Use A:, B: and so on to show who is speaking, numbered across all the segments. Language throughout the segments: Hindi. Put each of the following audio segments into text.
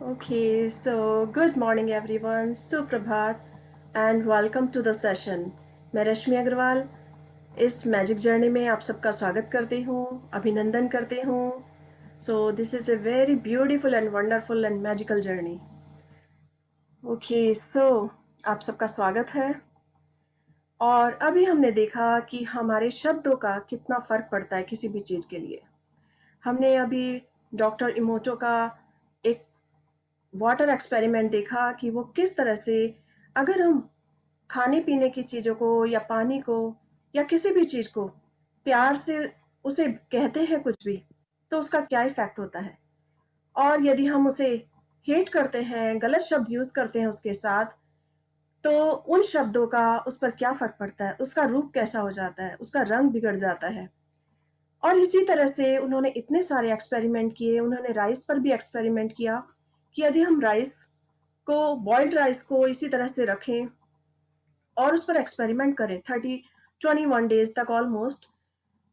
A: Okay, so good morning everyone, सुप्रभात and welcome to the session। मैं रश्मि अग्रवाल इस मैजिक जर्नी में आप सबका स्वागत करती हूँ, अभिनंदन करती हूँ। So this is a very beautiful and wonderful and magical journey। Okay, so आप सबका स्वागत है। और अभी हमने देखा कि हमारे शब्दों का कितना फर्क पड़ता है किसी भी चीज़ के लिए। हमने अभी डॉक्टर इमोटो का एक वाटर एक्सपेरिमेंट देखा कि वो किस तरह से अगर हम खाने पीने की चीज़ों को या पानी को या किसी भी चीज़ को प्यार से उसे कहते हैं कुछ भी, तो उसका क्या इफ़ेक्ट होता है। और यदि हम उसे हेट करते हैं, गलत शब्द यूज़ करते हैं उसके साथ, तो उन शब्दों का उस पर क्या फ़र्क पड़ता है, उसका रूप कैसा हो जाता है, उसका रंग बिगड़ जाता है। और इसी तरह से उन्होंने इतने सारे एक्सपेरिमेंट किए, उन्होंने राइस पर भी एक्सपेरिमेंट किया कि यदि हम बॉइल्ड राइस को इसी तरह से रखें और उस पर एक्सपेरिमेंट करें 21 डेज तक ऑलमोस्ट,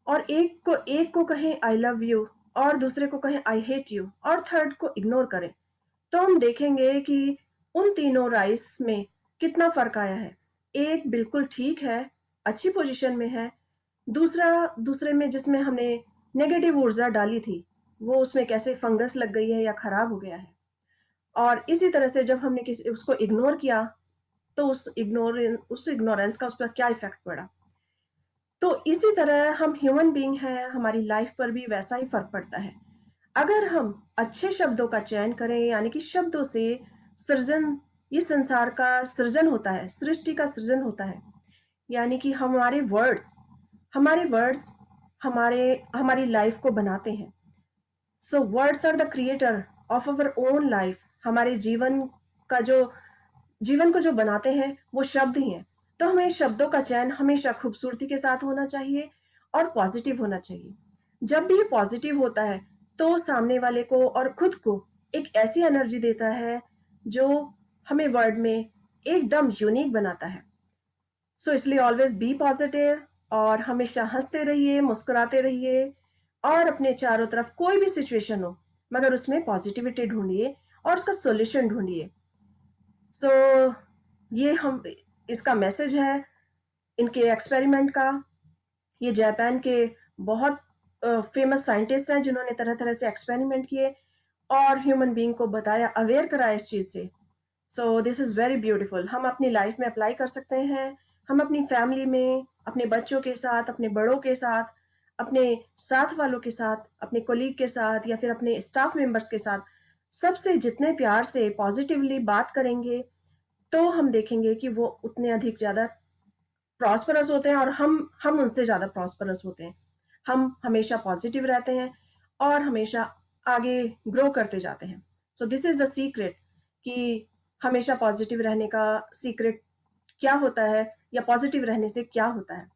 A: और एक को कहें आई लव यू और दूसरे को कहें आई हेट यू और थर्ड को इग्नोर करें, तो हम देखेंगे कि उन तीनों राइस में कितना फर्क आया है। एक बिल्कुल ठीक है, अच्छी पोजीशन में है, दूसरे में जिसमें हमने नेगेटिव ऊर्जा डाली थी, वो उसमें कैसे फंगस लग गई है या खराब हो गया है। और इसी तरह से जब हमने किसी उसको इग्नोर किया, तो उस इग्नोरेंस का उस पर क्या इफेक्ट पड़ा। तो इसी तरह हम ह्यूमन बीइंग हैं, हमारी लाइफ पर भी वैसा ही फर्क पड़ता है। अगर हम अच्छे शब्दों का चयन करें, यानी कि शब्दों से सृजन ये संसार का सृजन होता है, सृष्टि का सृजन होता है। यानी कि हमारे वर्ड्स हमारे हमारी लाइफ को बनाते हैं। So words are the creator of our own life. हमारे जीवन को जो बनाते हैं वो शब्द ही हैं। तो हमें शब्दों का चयन हमेशा खूबसूरती के साथ होना चाहिए और पॉजिटिव होना चाहिए। जब भी ये पॉजिटिव होता है, तो सामने वाले को और खुद को एक ऐसी एनर्जी देता है जो हमें वर्ड में एकदम यूनिक बनाता है। सो इसलिए ऑलवेज बी पॉजिटिव और हमेशा हंसते रहिए, मुस्कुराते रहिए और अपने चारों तरफ कोई भी सिचुएशन हो, मगर उसमें पॉजिटिविटी ढूंढिए और उसका सॉल्यूशन ढूंढिए। सो ये हम इसका मैसेज है इनके एक्सपेरिमेंट का। ये जापान के बहुत फेमस साइंटिस्ट हैं जिन्होंने तरह तरह से एक्सपेरिमेंट किए और ह्यूमन बीइंग को बताया, अवेयर कराया इस चीज़ से। So this is very beautiful. हम अपनी लाइफ में अप्लाई कर सकते हैं। हम अपनी फैमिली में, अपने बच्चों के साथ, अपने बड़ों के साथ, अपने साथ वालों के साथ, अपने कोलीग के साथ या फिर अपने स्टाफ मेंबर्स के साथ, सबसे जितने प्यार से पॉजिटिवली बात करेंगे, तो हम देखेंगे कि वो उतने अधिक ज़्यादा प्रॉस्परस होते हैं और हम उनसे ज़्यादा प्रॉस्परस होते हैं। हम हमेशा पॉजिटिव रहते हैं और हमेशा आगे ग्रो करते जाते हैं। So this is the secret कि हमेशा पॉजिटिव रहने का सीक्रेट क्या होता है या पॉजिटिव रहने से क्या होता है।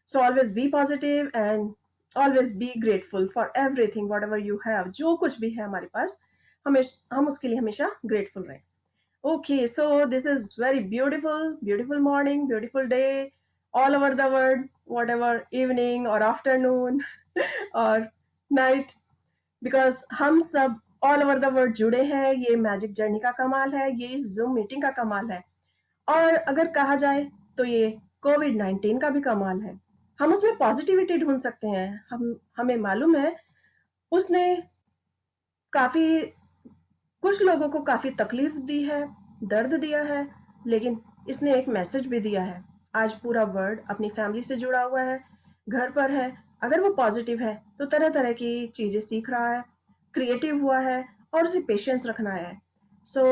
A: सो always be positive and always be grateful for everything what ever you have. जो कुछ भी है हमारे पास, हम उसके लिए हमेशा ग्रेटफुल रहें। Okay, so this is very beautiful, beautiful morning, beautiful day, all over the world, whatever evening or afternoon or night, because हम सब ऑल ओवर द वर्ल्ड जुड़े हैं। ये मैजिक जर्नी का कमाल है, ये इस जूम मीटिंग का कमाल है, और अगर कहा जाए तो ये कोविड-19 का भी कमाल है। हम उसमें पॉजिटिविटी ढूंढ सकते हैं। हमें मालूम है उसने काफी कुछ लोगों को काफ़ी तकलीफ दी है, दर्द दिया है, लेकिन इसने एक मैसेज भी दिया है। आज पूरा वर्ल्ड अपनी फैमिली से जुड़ा हुआ है, घर पर है। अगर वो पॉजिटिव है, तो तरह-तरह की चीज़ें सीख रहा है, क्रिएटिव हुआ है और उसे पेशेंस रखना है। सो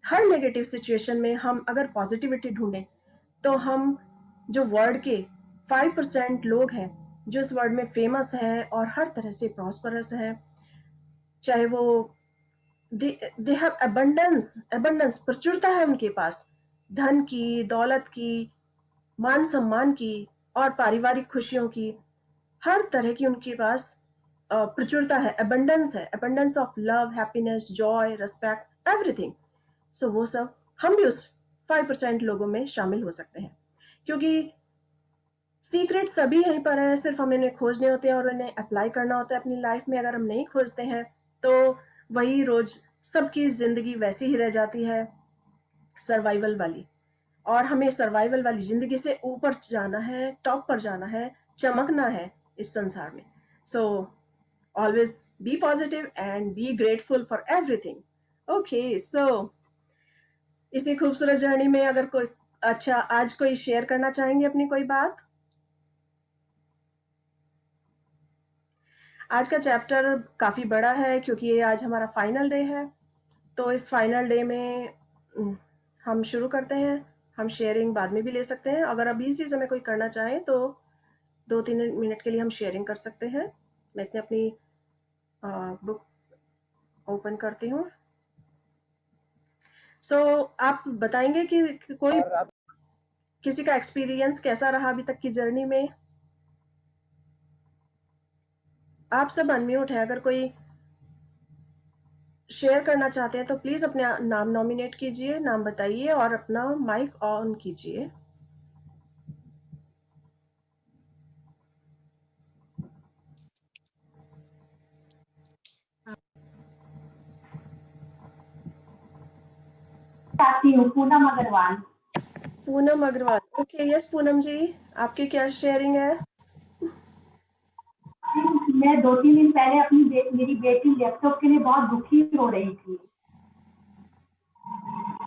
A: हर नेगेटिव सिचुएशन में हम अगर पॉजिटिविटी ढूँढें, तो हम जो वर्ल्ड के 5% लोग हैं, जो इस वर्ल्ड में फेमस हैं और हर तरह से प्रॉस्परस हैं, चाहे वो दे हैव अबंडेंस प्रचुरता है उनके पास, धन की, दौलत की, मान सम्मान की और पारिवारिक खुशियों की, हर तरह की उनके पास प्रचुरता है, abundance of love, happiness, joy, respect, everything. So वो सब हम भी उस 5% लोगों में शामिल हो सकते हैं, क्योंकि सीक्रेट सभी यहीं पर है, सिर्फ हमें उन्हें खोजने होते हैं और उन्हें अप्लाई करना होता है अपनी लाइफ में। अगर हम नहीं खोजते हैं, तो वही रोज सबकी ज़िंदगी वैसी ही रह जाती है, सर्वाइवल वाली, और हमें सर्वाइवल वाली ज़िंदगी से ऊपर जाना है, टॉप पर जाना है, चमकना है इस संसार में। So always be positive and be grateful for everything. Okay, so इसी खूबसूरत जर्नी में अगर कोई अच्छा आज कोई शेयर करना चाहेंगे अपनी कोई बात? आज का चैप्टर काफ़ी बड़ा है क्योंकि ये आज हमारा फाइनल डे है। तो इस फाइनल डे में हम शुरू करते हैं। हम शेयरिंग बाद में भी ले सकते हैं। अगर अभी इसी समय कोई करना चाहे तो 2-3 मिनट के लिए हम शेयरिंग कर सकते हैं। मैं इतने अपनी बुक ओपन करती हूँ। सो आप बताएंगे कि कोई किसी का एक्सपीरियंस कैसा रहा अभी तक की जर्नी में? आप सब अनम्यूट है, अगर कोई शेयर करना चाहते हैं तो प्लीज़ अपने नाम नॉमिनेट कीजिए, नाम बताइए और अपना माइक ऑन कीजिए।
B: पूनम अग्रवाल।
A: पूनम अग्रवाल, ओके, यस पूनम जी, आपकी क्या शेयरिंग है?
B: मैं 2-3 दिन पहले मेरी बेटी लैपटॉप के लिए बहुत दुखी हो रही थी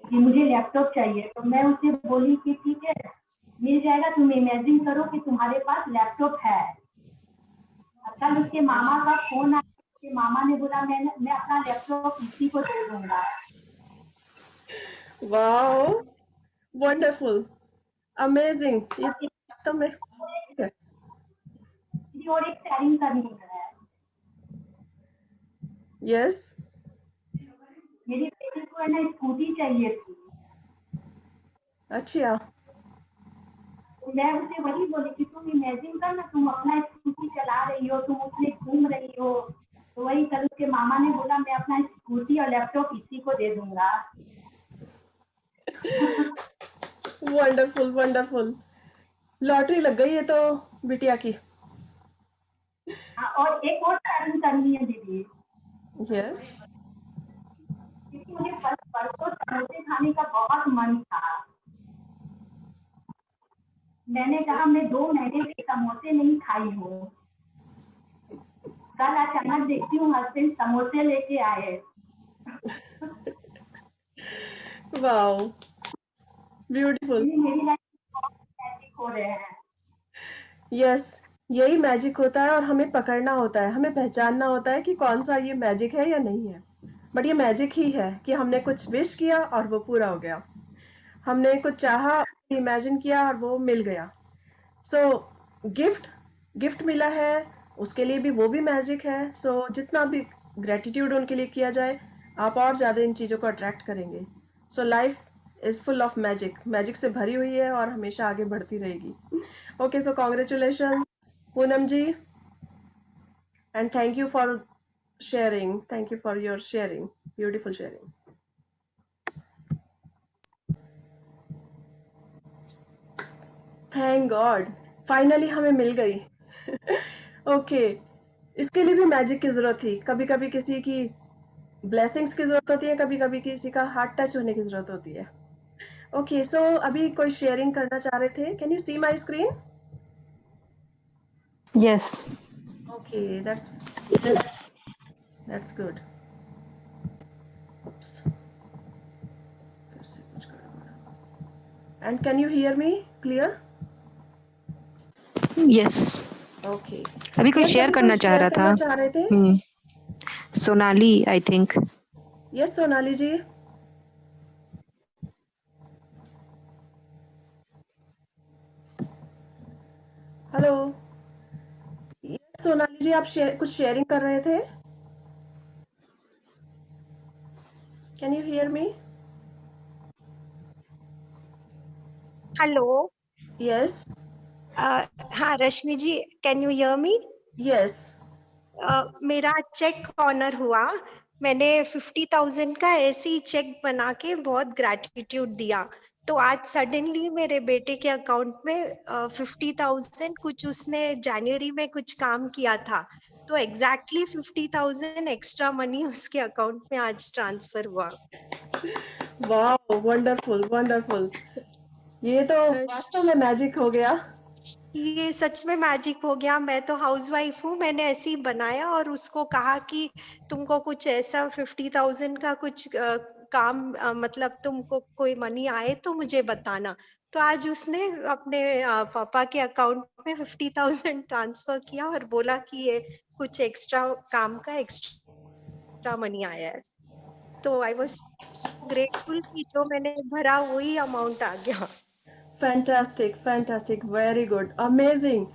B: कि मुझे लैपटॉप चाहिए, तो मैं उसे बोली कि ठीक है मिल जाएगा, तुम इमेजिन करो कि तुम्हारे पास लैपटॉप है। कल उसके मामा का फोन आया, उसके मामा ने बोला मैं अपना लैपटॉप इसी को दे दूंगा।
A: वाओ, वंडरफुल, अमेजिंग, ये वास्तव में है।
B: और एक शेयरिंग करनी है।
A: यस,
B: मेरी बेटी को है ना स्कूटी चाहिए थी।
A: अच्छा,
B: मैं उसे वही बोली कि तुम इमेजिन कर ना, तुम अपना स्कूटी चला रही हो, तुम उसमें घूम रही हो, तो वही कल उसके मामा ने बोला मैं अपना स्कूटी और लैपटॉप इसी को दे दूंगा।
A: वंडरफुल वंडरफुल, लॉटरी लग गई है तो बिटिया की।
B: और एक और शेयरिंग करनी है दीदी।
A: यस,
B: क्योंकि मुझे परसों समोसे खाने का बहुत मन था। मैंने कहा मैं 2 महीने से समोसे नहीं खाई हूँ। कल अचानक देखती हूँ हस्बैंड समोसे लेके आए।
A: Wow, beautiful.
B: मेरी लाइफ में बहुत मैजिक हो रहे हैं।
A: यस, यही मैजिक होता है और हमें पकड़ना होता है, हमें पहचानना होता है कि कौन सा ये मैजिक है या नहीं है। बट ये मैजिक ही है कि हमने कुछ विश किया और वो पूरा हो गया, हमने कुछ चाहा, इमेजिन किया और वो मिल गया। सो गिफ्ट गिफ्ट मिला है, उसके लिए भी वो भी मैजिक है। सो जितना भी ग्रेटिट्यूड उनके लिए किया जाए, आप और ज़्यादा इन चीज़ों को अट्रैक्ट करेंगे। So life is full of magic, magic से भरी हुई है और हमेशा आगे बढ़ती रहेगी। Okay, so congratulation Poonam ji, and thank you for sharing. Thank you for your sharing. Beautiful sharing. Thank God. Finally हमें मिल गई। ओके, इसके लिए भी मैजिक की जरूरत थी। कभी कभी किसी की ब्लेसिंग्स की जरूरत होती है, कभी कभी किसी का हार्ट टच होने की जरूरत होती है। ओके, सो अभी कोई शेयरिंग करना चाह रहे थे। Can you see my screen?
C: Yes.
A: Okay, that's good. फिर से कुछ गड़बड़। And can you hear me clear?
C: Yes.
A: Okay,
C: अभी कोई
A: यस,
C: शेयर
A: अभी कोई
C: करना चाह
A: शेयर
C: रहा था।
A: करना चाह रहे थे।
C: Sonali, I think.
A: Yes Sonali ji, hello. Yes Sonali ji, आप कुछ शेयरिंग कर रहे थे। Can you hear me?
D: Hello.
A: Yes
D: हाँ Rashmi ji, can you hear me?
A: Yes.
D: मेरा चेक ऑनर हुआ। मैंने 50,000 का ऐसे ही चेक बना के बहुत ग्रैटिट्यूड दिया। तो आज सडनली मेरे बेटे के अकाउंट में 50,000, कुछ उसने जनवरी में कुछ काम किया था तो एग्जैक्टली 50,000 एक्स्ट्रा मनी उसके अकाउंट में आज ट्रांसफर हुआ।
A: वाह, वंडरफुल वंडरफुल। ये तो वास्तव में मैजिक हो गया।
D: ये सच में मैजिक हो गया। मैं तो हाउसवाइफ हूँ, मैंने ऐसे ही बनाया और उसको कहा कि तुमको कुछ ऐसा 50,000 का कुछ काम मतलब तुमको कोई मनी आए तो मुझे बताना। तो आज उसने अपने पापा के अकाउंट में 50,000 ट्रांसफर किया और बोला कि ये कुछ एक्स्ट्रा काम का एक्स्ट्रा मनी आया है। तो आई वाज सो ग्रेटफुल कि जो मैंने भरा वही अमाउंट आ गया।
A: Fantastic fantastic, very good, amazing.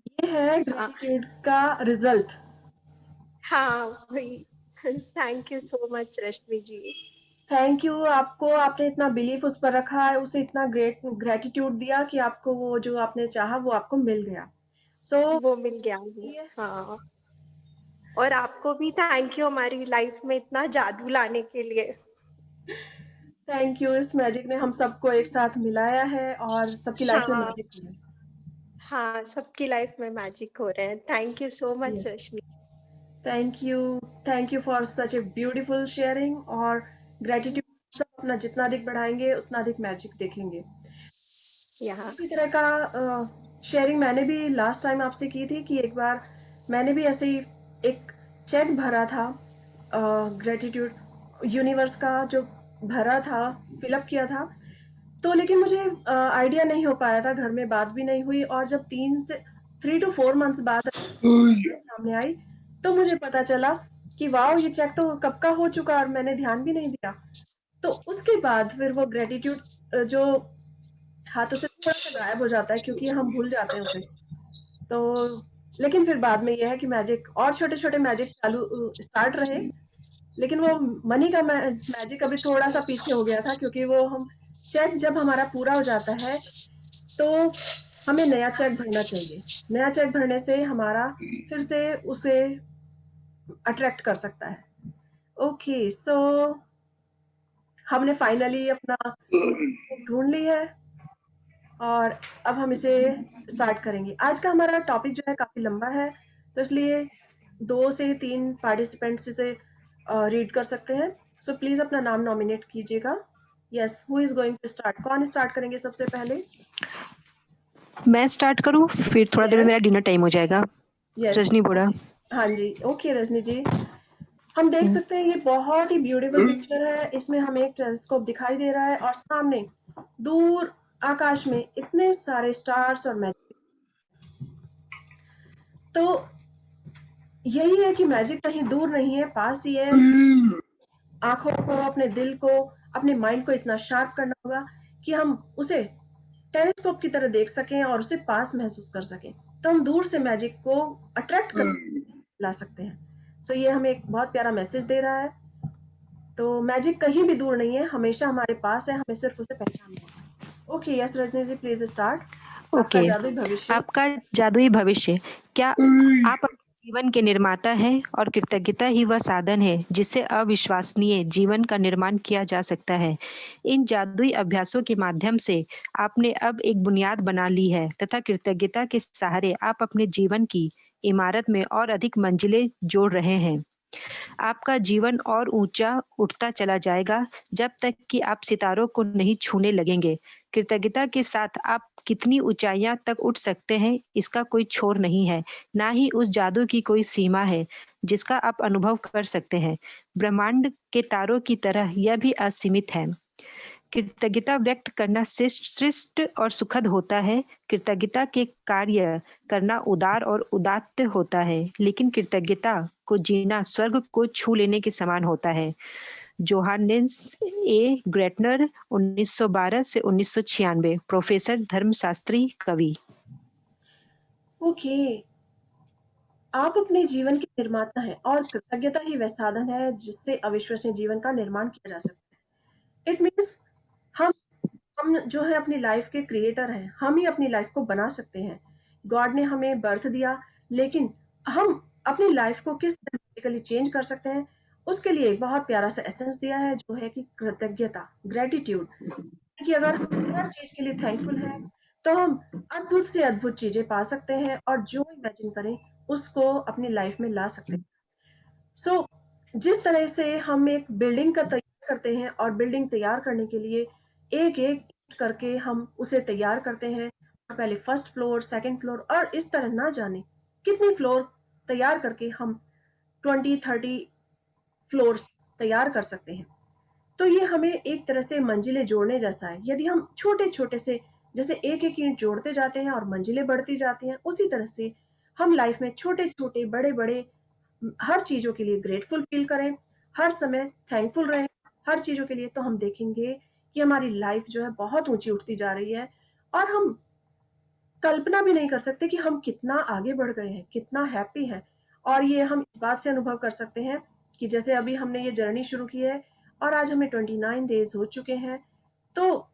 A: ये है
D: हाँ
A: ग्रेटिट्यूड का रिजल्ट।
D: हाँ वही। Thank you so much Rashmi ji.
A: Thank you आपको, आपने इतना बिलीफ उस पर रखा है, उसे इतना ग्रेटिट्यूड दिया कि आपको वो जो आपने चाहा वो आपको मिल गया। सो
D: वो मिल गया। हाँ, और आपको भी थैंक यू हमारी लाइफ में इतना जादू लाने के लिए।
A: थैंक यू, इस मैजिक ने हम सबको एक साथ मिलाया है और सबकी लाइफ में
D: हाँ
A: मैजिक है।
D: हाँ, सबकी लाइफ में मैजिक हो रहे हैं। Thank you so much
A: yes,
D: Rashmi.
A: Thank you for such a beautiful sharing. और ग्रेटिट्यूड सब अपना जितना अधिक बढ़ाएंगे उतना अधिक मैजिक देखेंगे।
D: यहाँ
A: इसी तरह का शेयरिंग मैंने भी लास्ट टाइम आपसे की थी कि एक बार मैंने भी ऐसे ही एक चेक भरा था, ग्रेटिट्यूड यूनिवर्स का जो भरा था, फिलअप किया था। तो लेकिन मुझे आइडिया नहीं हो पाया था, घर में बात भी नहीं हुई, और जब 3 to 4 मंथ्स बाद सामने आई तो मुझे पता चला कि वाह, ये चेक तो कब का हो चुका और मैंने ध्यान भी नहीं दिया। तो उसके बाद फिर वो ग्रेटिट्यूड जो हाथों से थोड़ा सा गायब हो जाता है क्योंकि हम भूल जाते हैं उसे। तो लेकिन फिर बाद में ये है कि मैजिक और छोटे-छोटे मैजिक चालू स्टार्ट रहे, लेकिन वो मनी का मैजिक अभी थोड़ा-सा पीछे हो गया था क्योंकि वो हम चेक जब हमारा पूरा हो जाता है, तो हमें नया चेक भरना चाहिए। नया चेक भरने से हमारा फिर से उसे अट्रैक्ट कर सकता है। ओके, सो हमने फाइनली अपना ढूँढ ली है और अब हम इसे स्टार्ट करेंगे। आज का हमारा टॉपिक जो है काफ़ी लंबा है, तो इसलिए 2 से 3 पार्टिसिपेंट्स इसे रीड कर सकते हैं। सो प्लीज़ अपना नाम नॉमिनेट कीजिएगा। Yes, who is going to start? कौन स्टार्ट करेंगे सबसे पहले?
C: मैं स्टार्ट करूं, फिर थोड़ा देर में
A: यस,
C: मेरा डिनर टाइम हो जाएगा।
A: यस,
C: रजनी बोड़ा।
A: हाँ जी, ओके रजनी जी। हम देख सकते हैं ये बहुत ही ब्यूटीफुल पिक्चर है। इसमें हमें एक टेलीस्कोप दिखाई दे रहा है और सामने दूर आकाश में इतने सारे स्टार्स और मैजिक। तो यही है कि मैजिक कहीं दूर नहीं है, पास ही है। आंखों को, अपने दिल को, अपने माइंड को इतना शार्प करना होगा कि हम उसे टेलीस्कोप की तरह देख सकें और उसे पास महसूस कर सकें। तो हम दूर से मैजिक को अट्रैक्ट कर ला सकते हैं। सो ये हमें एक बहुत प्यारा मैसेज दे रहा है। तो मैजिक कहीं भी दूर नहीं है, हमेशा हमारे पास है, हमें सिर्फ उसे पहचानना है। Okay, yes Rajni ji, please start. आपका
C: ओके,
A: जादुई भविष्य।
C: आपका जादुई भविष्य। क्या आप अपने जीवन के निर्माता हैं और कृतज्ञता ही वह साधन है जिससे अविश्वसनीय जीवन का निर्माण किया जा सकता है। इन जादुई अभ्यासों के माध्यम से आपने अब एक बुनियाद बना ली है तथा कृतज्ञता के सहारे आप अपने जीवन की इमारत में और अधिक मंजिलें जोड़ रहे हैं। आपका जीवन और ऊंचा उठता चला जाएगा जब तक कि आप सितारों को नहीं छूने लगेंगे। कृतज्ञता के साथ आप कितनी ऊंचाइयां तक उठ सकते हैं इसका कोई छोर नहीं है, ना ही उस जादू की कोई सीमा है जिसका आप अनुभव कर सकते हैं। ब्रह्मांड के तारों की तरह यह भी असीमित है। कृतज्ञता व्यक्त करना श्रेष्ठ और सुखद होता है। कृतज्ञता के कार्य करना उदार और उदात्त होता है, लेकिन कृतज्ञता को जीना स्वर्ग को छू लेने के समान होता है। जोहान्स ए ग्रेटनर 1912 से 1996, प्रोफेसर धर्मशास्त्री कवि।
A: ओके, आप अपने जीवन के निर्माता हैं और कृतज्ञता ही वह साधन है जिससे अविश्वसनीय जीवन का निर्माण किया जा सकता है। इट मीन्स हम हम जो है अपनी लाइफ के क्रिएटर हैं, हम ही अपनी लाइफ को बना सकते हैं। गॉड ने हमें बर्थ दिया, लेकिन हम अपनी लाइफ को किस ड्रामेटिकली चेंज कर सकते हैं, उसके लिए एक बहुत प्यारा सा एसेंस दिया है जो है कि कृतज्ञता, ग्रेटिट्यूड। कि अगर हम हर चीज के लिए थैंकफुल हैं, तो हम अद्भुत से अद्भुत चीजें पा सकते हैं और जो इमेजिन करें उसको अपनी लाइफ में ला सकते हैं। सो जिस तरह से हम एक बिल्डिंग का तैयार करते हैं और बिल्डिंग तैयार करने के लिए एक एक करके हम उसे तैयार करते हैं, पहले फर्स्ट फ्लोर, सेकंड फ्लोर और इस तरह ना जाने कितनी फ्लोर तैयार करके हम 20-30 फ्लोर्स तैयार कर सकते हैं। तो ये हमें एक तरह से मंजिलें जोड़ने जैसा है। यदि हम छोटे छोटे से जैसे एक एक ईंट जोड़ते जाते हैं और मंजिलें बढ़ती जाती हैं, उसी तरह से हम लाइफ में छोटे छोटे बड़े बड़े हर चीज़ों के लिए ग्रेटफुल फील करें, हर समय थैंकफुल रहें हर चीज़ों के लिए, तो हम देखेंगे कि हमारी लाइफ जो है बहुत ऊंची उठती जा रही है और हम कल्पना भी नहीं कर सकते कि हम कितना आगे बढ़ गए हैं, कितना हैप्पी हैं। और ये हम इस बात से अनुभव कर सकते हैं कि जैसे अभी हमने ये जर्नी शुरू की है और आज हमें 29 डेज हो चुके हैं। तो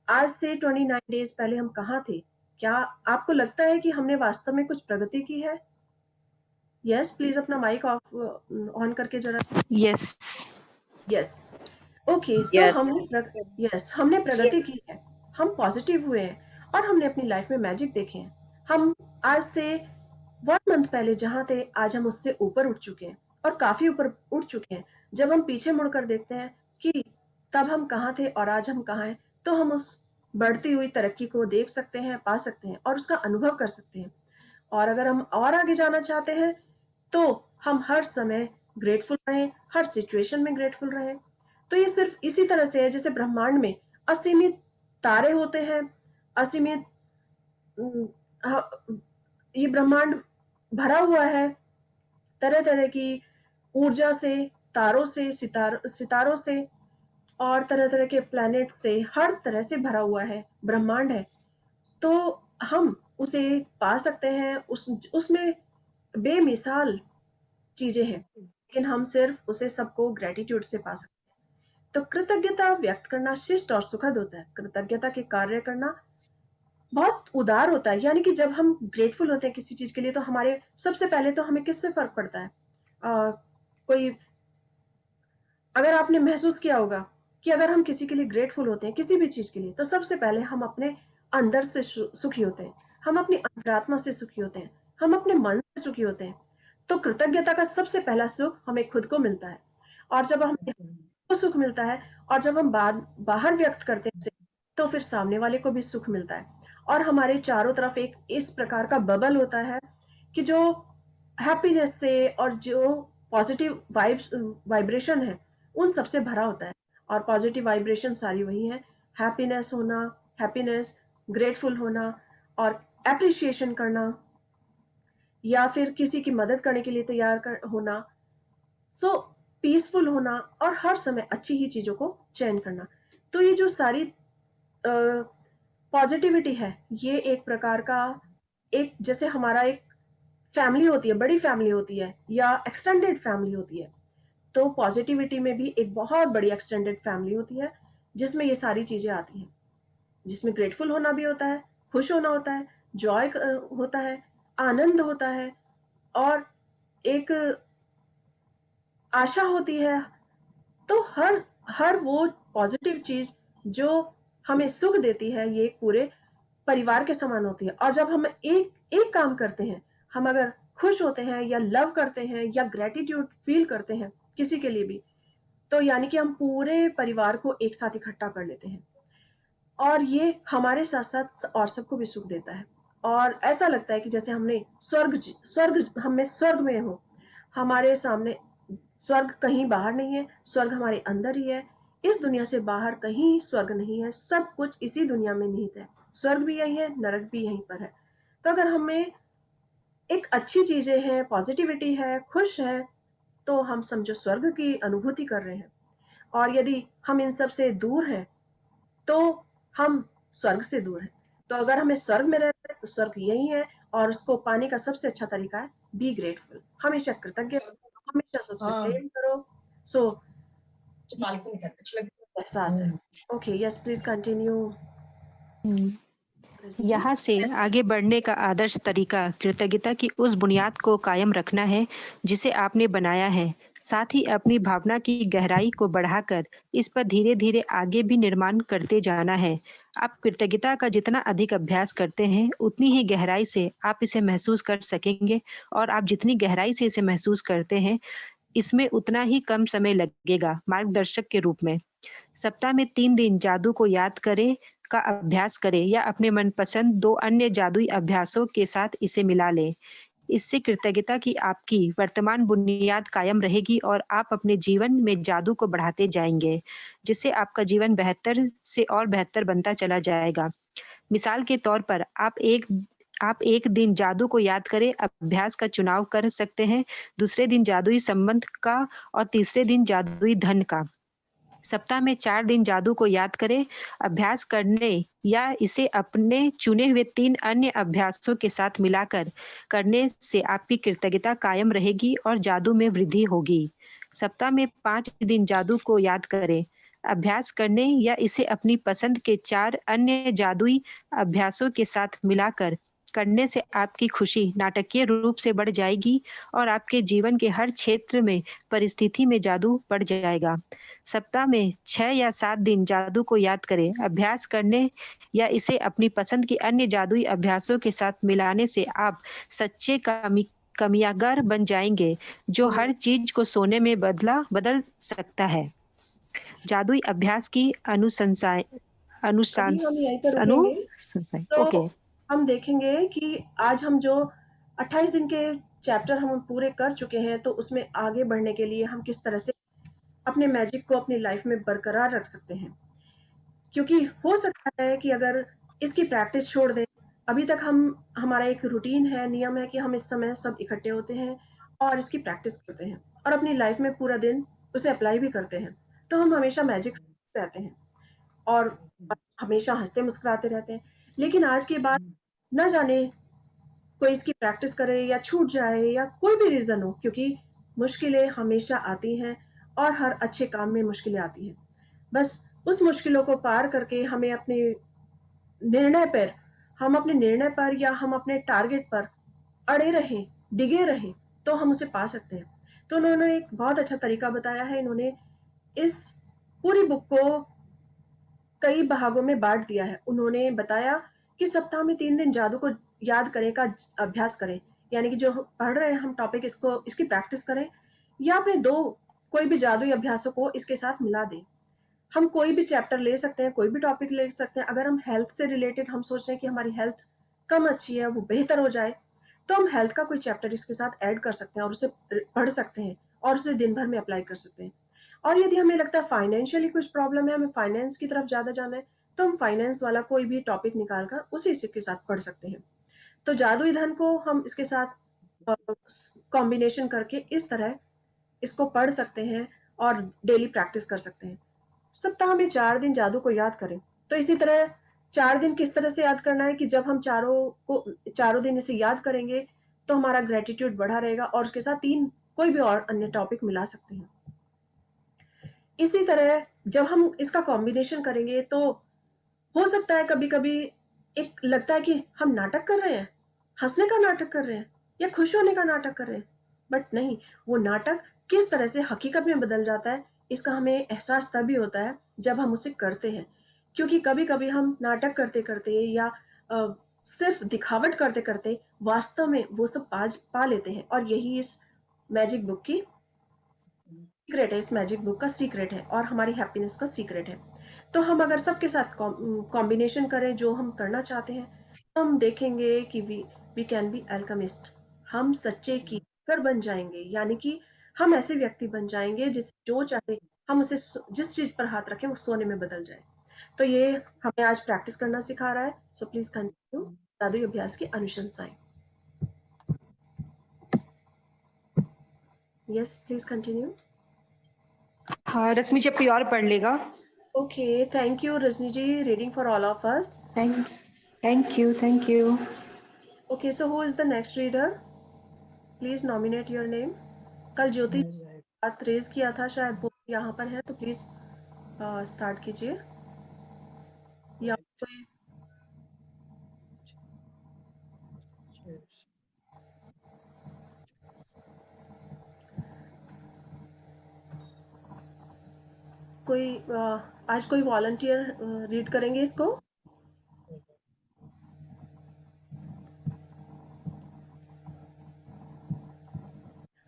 A: आज से 29 डेज पहले हम कहाँ थे? क्या आपको लगता है कि हमने वास्तव में कुछ प्रगति की है? यस, प्लीज अपना माइक ऑफ ऑन करके जरा।
C: Yes.
A: Yes. Okay, so
E: yes.
A: हमने प्रगति की है, हम पॉजिटिव हुए हैं और हमने अपनी लाइफ में मैजिक देखे हैं। हम आज से 1 मंथ पहले जहाँ थे आज हम उससे ऊपर उठ चुके हैं और काफी ऊपर उठ चुके हैं। जब हम पीछे मुड़कर देखते हैं कि तब हम कहाँ थे और आज हम कहाँ हैं, तो हम उस बढ़ती हुई तरक्की को देख सकते हैं, पा सकते हैं और उसका अनुभव कर सकते हैं। और अगर हम और आगे जाना चाहते हैं तो हम हर समय ग्रेटफुल रहें, हर सिचुएशन में ग्रेटफुल रहें। तो ये सिर्फ इसी तरह से है जैसे ब्रह्मांड में असीमित तारे होते हैं, असीमित ये ब्रह्मांड भरा हुआ है तरह तरह की ऊर्जा से, तारों से, सितारों से और तरह तरह के प्लैनेट से, हर तरह से भरा हुआ है ब्रह्मांड है। तो हम उसे पा सकते हैं, उसमें बेमिसाल चीजें हैं, लेकिन हम सिर्फ उसे सबको ग्रेटिट्यूड से पा सकते हैं। तो कृतज्ञता व्यक्त करना शिष्ट और सुखद होता है। कृतज्ञता के कार्य करना बहुत उदार होता है। यानी कि जब हम ग्रेटफुल होते हैं किसी चीज के लिए तो हमारे सबसे पहले तो हमें किससे फर्क पड़ता है? कोई अगर आपने महसूस किया होगा कि अगर हम किसी के लिए ग्रेटफुल होते हैं किसी भी चीज के लिए, तो सबसे पहले हम अपने अंदर से सुखी होते हैं, हम अपनी अंतरात्मा से सुखी होते हैं, हम अपने मन से सुखी होते हैं। तो कृतज्ञता का सबसे पहला सुख हमें खुद को मिलता है और जब हमें को सुख मिलता है और जब हम बाहर व्यक्त करते हैं उसे, तो फिर सामने वाले को भी सुख मिलता है और हमारे चारों तरफ एक इस प्रकार का बबल होता है कि जो हैप्पीनेस से और जो पॉजिटिव वाइब्स वाइब्रेशन है उन सबसे भरा होता है। और पॉजिटिव वाइब्रेशन सारी वही है, हैप्पीनेस होना, हैप्पीनेस, ग्रेटफुल होना और एप्रिशिएशन करना या फिर किसी की मदद करने के लिए तैयार होना, सो पीसफुल होना और हर समय अच्छी ही चीज़ों को चयन करना। तो ये जो सारी पॉजिटिविटी है, ये एक प्रकार का एक जैसे हमारा एक फैमिली होती है, बड़ी फैमिली होती है या एक्सटेंडेड फैमिली होती है, तो पॉजिटिविटी में भी एक बहुत बड़ी एक्सटेंडेड फैमिली होती है जिसमें ये सारी चीज़ें आती हैं, जिसमें ग्रेटफुल होना भी होता है, खुश होना होता है, जॉय होता है, आनंद होता है और एक आशा होती है। तो हर हर वो पॉजिटिव चीज जो हमें सुख देती है ये पूरे परिवार के समान होती है। और जब हम एक एक काम करते हैं, हम अगर खुश होते हैं या लव करते हैं या ग्रेटिट्यूड फील करते हैं किसी के लिए भी, तो यानी कि हम पूरे परिवार को एक साथ इकट्ठा कर लेते हैं और ये हमारे साथ साथ और सबको भी सुख देता है और ऐसा लगता है कि जैसे हमने स्वर्ग हमें स्वर्ग में हो, हमारे सामने स्वर्ग कहीं बाहर नहीं है, स्वर्ग हमारे अंदर ही है। इस दुनिया से बाहर कहीं स्वर्ग नहीं है, सब कुछ इसी दुनिया में निहित है। स्वर्ग भी यही है, नरक भी यहीं पर है। तो अगर हमें एक अच्छी चीजें हैं, पॉजिटिविटी है, खुश है, तो हम समझो स्वर्ग की अनुभूति कर रहे हैं। और यदि हम इन सब से दूर हैं तो हम स्वर्ग से दूर हैं। तो अगर हमें स्वर्ग में रहना है तो स्वर्ग यही है और उसको पाने का सबसे अच्छा तरीका है बी ग्रेटफुल, हमेशा कृतज्ञ, हमेशा सबसे प्रेम करो। सो एहसास है। Okay, yes, please continue. Rajni ji.
C: यहाँ से आगे बढ़ने का आदर्श तरीका कृतज्ञता की उस बुनियाद को कायम रखना है जिसे आपने बनाया है। साथ ही अपनी भावना की गहराई को बढ़ाकर इस पर धीरे-धीरे आगे भी निर्माण करते जाना है। आप कृतज्ञता का जितना अधिक अभ्यास करते हैं, उतनी ही गहराई से आप इसे महसूस कर सकेंगे और आप जितनी गहराई से इसे महसूस करते हैं, इसमें उतना ही कम समय लगेगा मार्गदर्शक के रूप में। सप्ताह में 3 दिन जादू को याद करें का अभ्यास करें या अपने मनपसंद 2 अन्य जादुई अभ्यासों के साथ इसे मिला लें। इससे कृतज्ञता की आपकी वर्तमान बुनियाद कायम रहेगी और आप अपने जीवन में जादू को बढ़ाते जाएँगे, जिससे आपका जीवन बेहतर से और बेहतर बनता चला जाएगा। मिसाल के तौर पर आप एक दिन जादू को याद करें अभ्यास का चुनाव कर सकते हैं, दूसरे दिन जादुई संबंध का और तीसरे दिन जादुई धन का। सप्ताह में 4 दिन जादू को याद करें, अभ्यास करने या इसे अपने चुने हुए 3 अन्य अभ्यासों के साथ मिलाकर करने से आपकी कृतज्ञता कायम रहेगी और जादू में वृद्धि होगी। सप्ताह में 5 दिन जादू को याद करें, अभ्यास करने या इसे अपनी पसंद के 4 अन्य जादुई अभ्यासों के साथ मिलाकर करने से आपकी खुशी नाटकीय रूप से बढ़ जाएगी और आपके जीवन के हर क्षेत्र में परिस्थिति में जादू बढ़ जाएगा। सप्ताह में 6 या 7 दिन जादू को याद करें, अभ्यास करने या इसे अपनी पसंद के अन्य जादुई अभ्यासों के साथ मिलाने से आप सच्चे कामयागर बन जाएँगे, जो हर चीज़ को सोने में बदल सकता है। जादुई अभ्यास की
A: अभी हम यहीं पर रुकेंगे।
C: अनुशंसाएँ
A: तो
C: ओके।
A: हम देखेंगे कि आज हम जो 28 दिन के चैप्टर हम पूरे कर चुके हैं, तो उसमें आगे बढ़ने के लिए हम किस तरह से अपने मैजिक को अपनी लाइफ में बरकरार रख सकते हैं। क्योंकि हो सकता है कि अगर इसकी प्रैक्टिस छोड़ दें, अभी तक हमारा एक रूटीन है, नियम है कि हम इस समय सब इकट्ठे होते हैं और इसकी प्रैक्टिस करते हैं और अपनी लाइफ में पूरा दिन उसे अप्लाई भी करते हैं। तो हम हमेशा मैजिक रहते हैं और हमेशा हँसते मुस्कुराते रहते हैं। लेकिन आज के बाद ना जाने कोई इसकी प्रैक्टिस करे या छूट जाए या कोई भी रीज़न हो, क्योंकि मुश्किलें हमेशा आती हैं और हर अच्छे काम में मुश्किलें आती हैं। बस उस मुश्किलों को पार करके हमें निर्णय पर हम अपने निर्णय पर या हम अपने टारगेट पर अड़े रहें, डिगे रहें, तो हम उसे पा सकते हैं। तो उन्होंने एक बहुत अच्छा तरीका बताया है। इन्होंने इस पूरी बुक को कई भागों में बाँट दिया है। उन्होंने बताया कि सप्ताह में 3 दिन जादू को याद करने का अभ्यास करें। यानी कि जो पढ़ रहे हैं हम टॉपिक, इसकी प्रैक्टिस करें या अपने 2 कोई भी जादुई अभ्यासों को इसके साथ मिला दें। हम कोई भी चैप्टर ले सकते हैं, कोई भी टॉपिक ले सकते हैं। अगर हम हेल्थ से रिलेटेड हम सोच रहे हैं कि हमारी हेल्थ कम अच्छी है, वो बेहतर हो जाए, तो हम हेल्थ का कोई चैप्टर इसके साथ ऐड कर सकते हैं और उसे पढ़ सकते हैं और उसे दिन भर में अप्लाई कर सकते हैं। और यदि हमें लगता है फाइनेंशियली कुछ प्रॉब्लम है, हमें फाइनेंस की तरफ ज़्यादा जाना है, तो हम फाइनेंस वाला कोई भी टॉपिक निकाल कर उसे इसी के साथ पढ़ सकते हैं। तो जादुई धन को हम इसके साथ कॉम्बिनेशन करके इस तरह इसको पढ़ सकते हैं और डेली प्रैक्टिस कर सकते हैं। सप्ताह में 4 दिन जादू को याद करें। तो इसी तरह 4 दिन किस तरह से याद करना है कि जब हम चारों दिन इसे याद करेंगे, तो हमारा ग्रैटिट्यूड बढ़ा रहेगा और उसके साथ 3 कोई भी और अन्य टॉपिक मिला सकते हैं। इसी तरह जब हम इसका कॉम्बिनेशन करेंगे, तो हो सकता है कभी-कभी एक लगता है कि हम नाटक कर रहे हैं, हँसने का नाटक कर रहे हैं या खुश होने का नाटक कर रहे हैं। बट नहीं, वो नाटक किस तरह से हकीकत में बदल जाता है, इसका हमें एहसास तभी होता है जब हम उसे करते हैं। क्योंकि कभी-कभी हम नाटक करते-करते या अ, सिर्फ दिखावट करते-करते वास्तव में वो सब पा लेते हैं और यही इस मैजिक बुक की सीक्रेट है, इस मैजिक बुक का सीक्रेट है और हमारी हैप्पीनेस का सीक्रेट है। तो हम अगर सबके साथ कॉम्बिनेशन करें जो हम करना चाहते हैं, तो हम देखेंगे कि वी कैन बी अल्केमिस्ट। हम सच्चे कीकर बन जाएंगे, यानी कि हम ऐसे व्यक्ति बन जाएंगे जिसे जो चाहे हम उसे जिस चीज पर हाथ रखें वो सोने में बदल जाए। तो ये हमें आज प्रैक्टिस करना सिखा रहा है। सो प्लीज कंटिन्यू जादुई अभ्यास की अनुशंसाएं। Yes, please continue.
C: हाँ, रश्मि जी अब कोई और पढ़ लेगा।
A: Okay, thank you, Rajni ji, reading for all of us.
C: Thank thank you.
A: Okay, so who is the next reader? Please nominate your name. कल ज्योति बात रेज किया था, शायद वो यहाँ पर है, तो प्लीज स्टार्ट कीजिए। या कोई आज कोई वॉलंटियर रीड करेंगे इसको?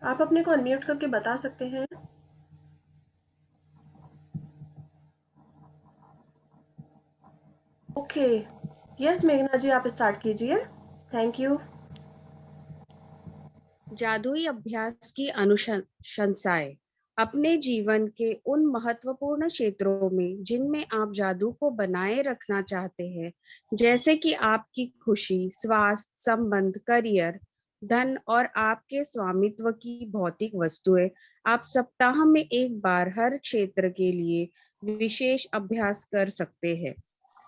A: आप अपने को अनम्यूट करके बता सकते हैं। ओके, यस मेघना जी, आप स्टार्ट कीजिए। Thank you.
E: जादुई अभ्यास की अनुशंसाएं। अपने जीवन के उन महत्वपूर्ण क्षेत्रों में जिनमें आप जादू को बनाए रखना चाहते हैं, जैसे कि आपकी खुशी, स्वास्थ्य, संबंध, करियर, धन और आपके स्वामित्व की भौतिक वस्तुएं, आप सप्ताह में एक बार हर क्षेत्र के लिए विशेष अभ्यास कर सकते हैं।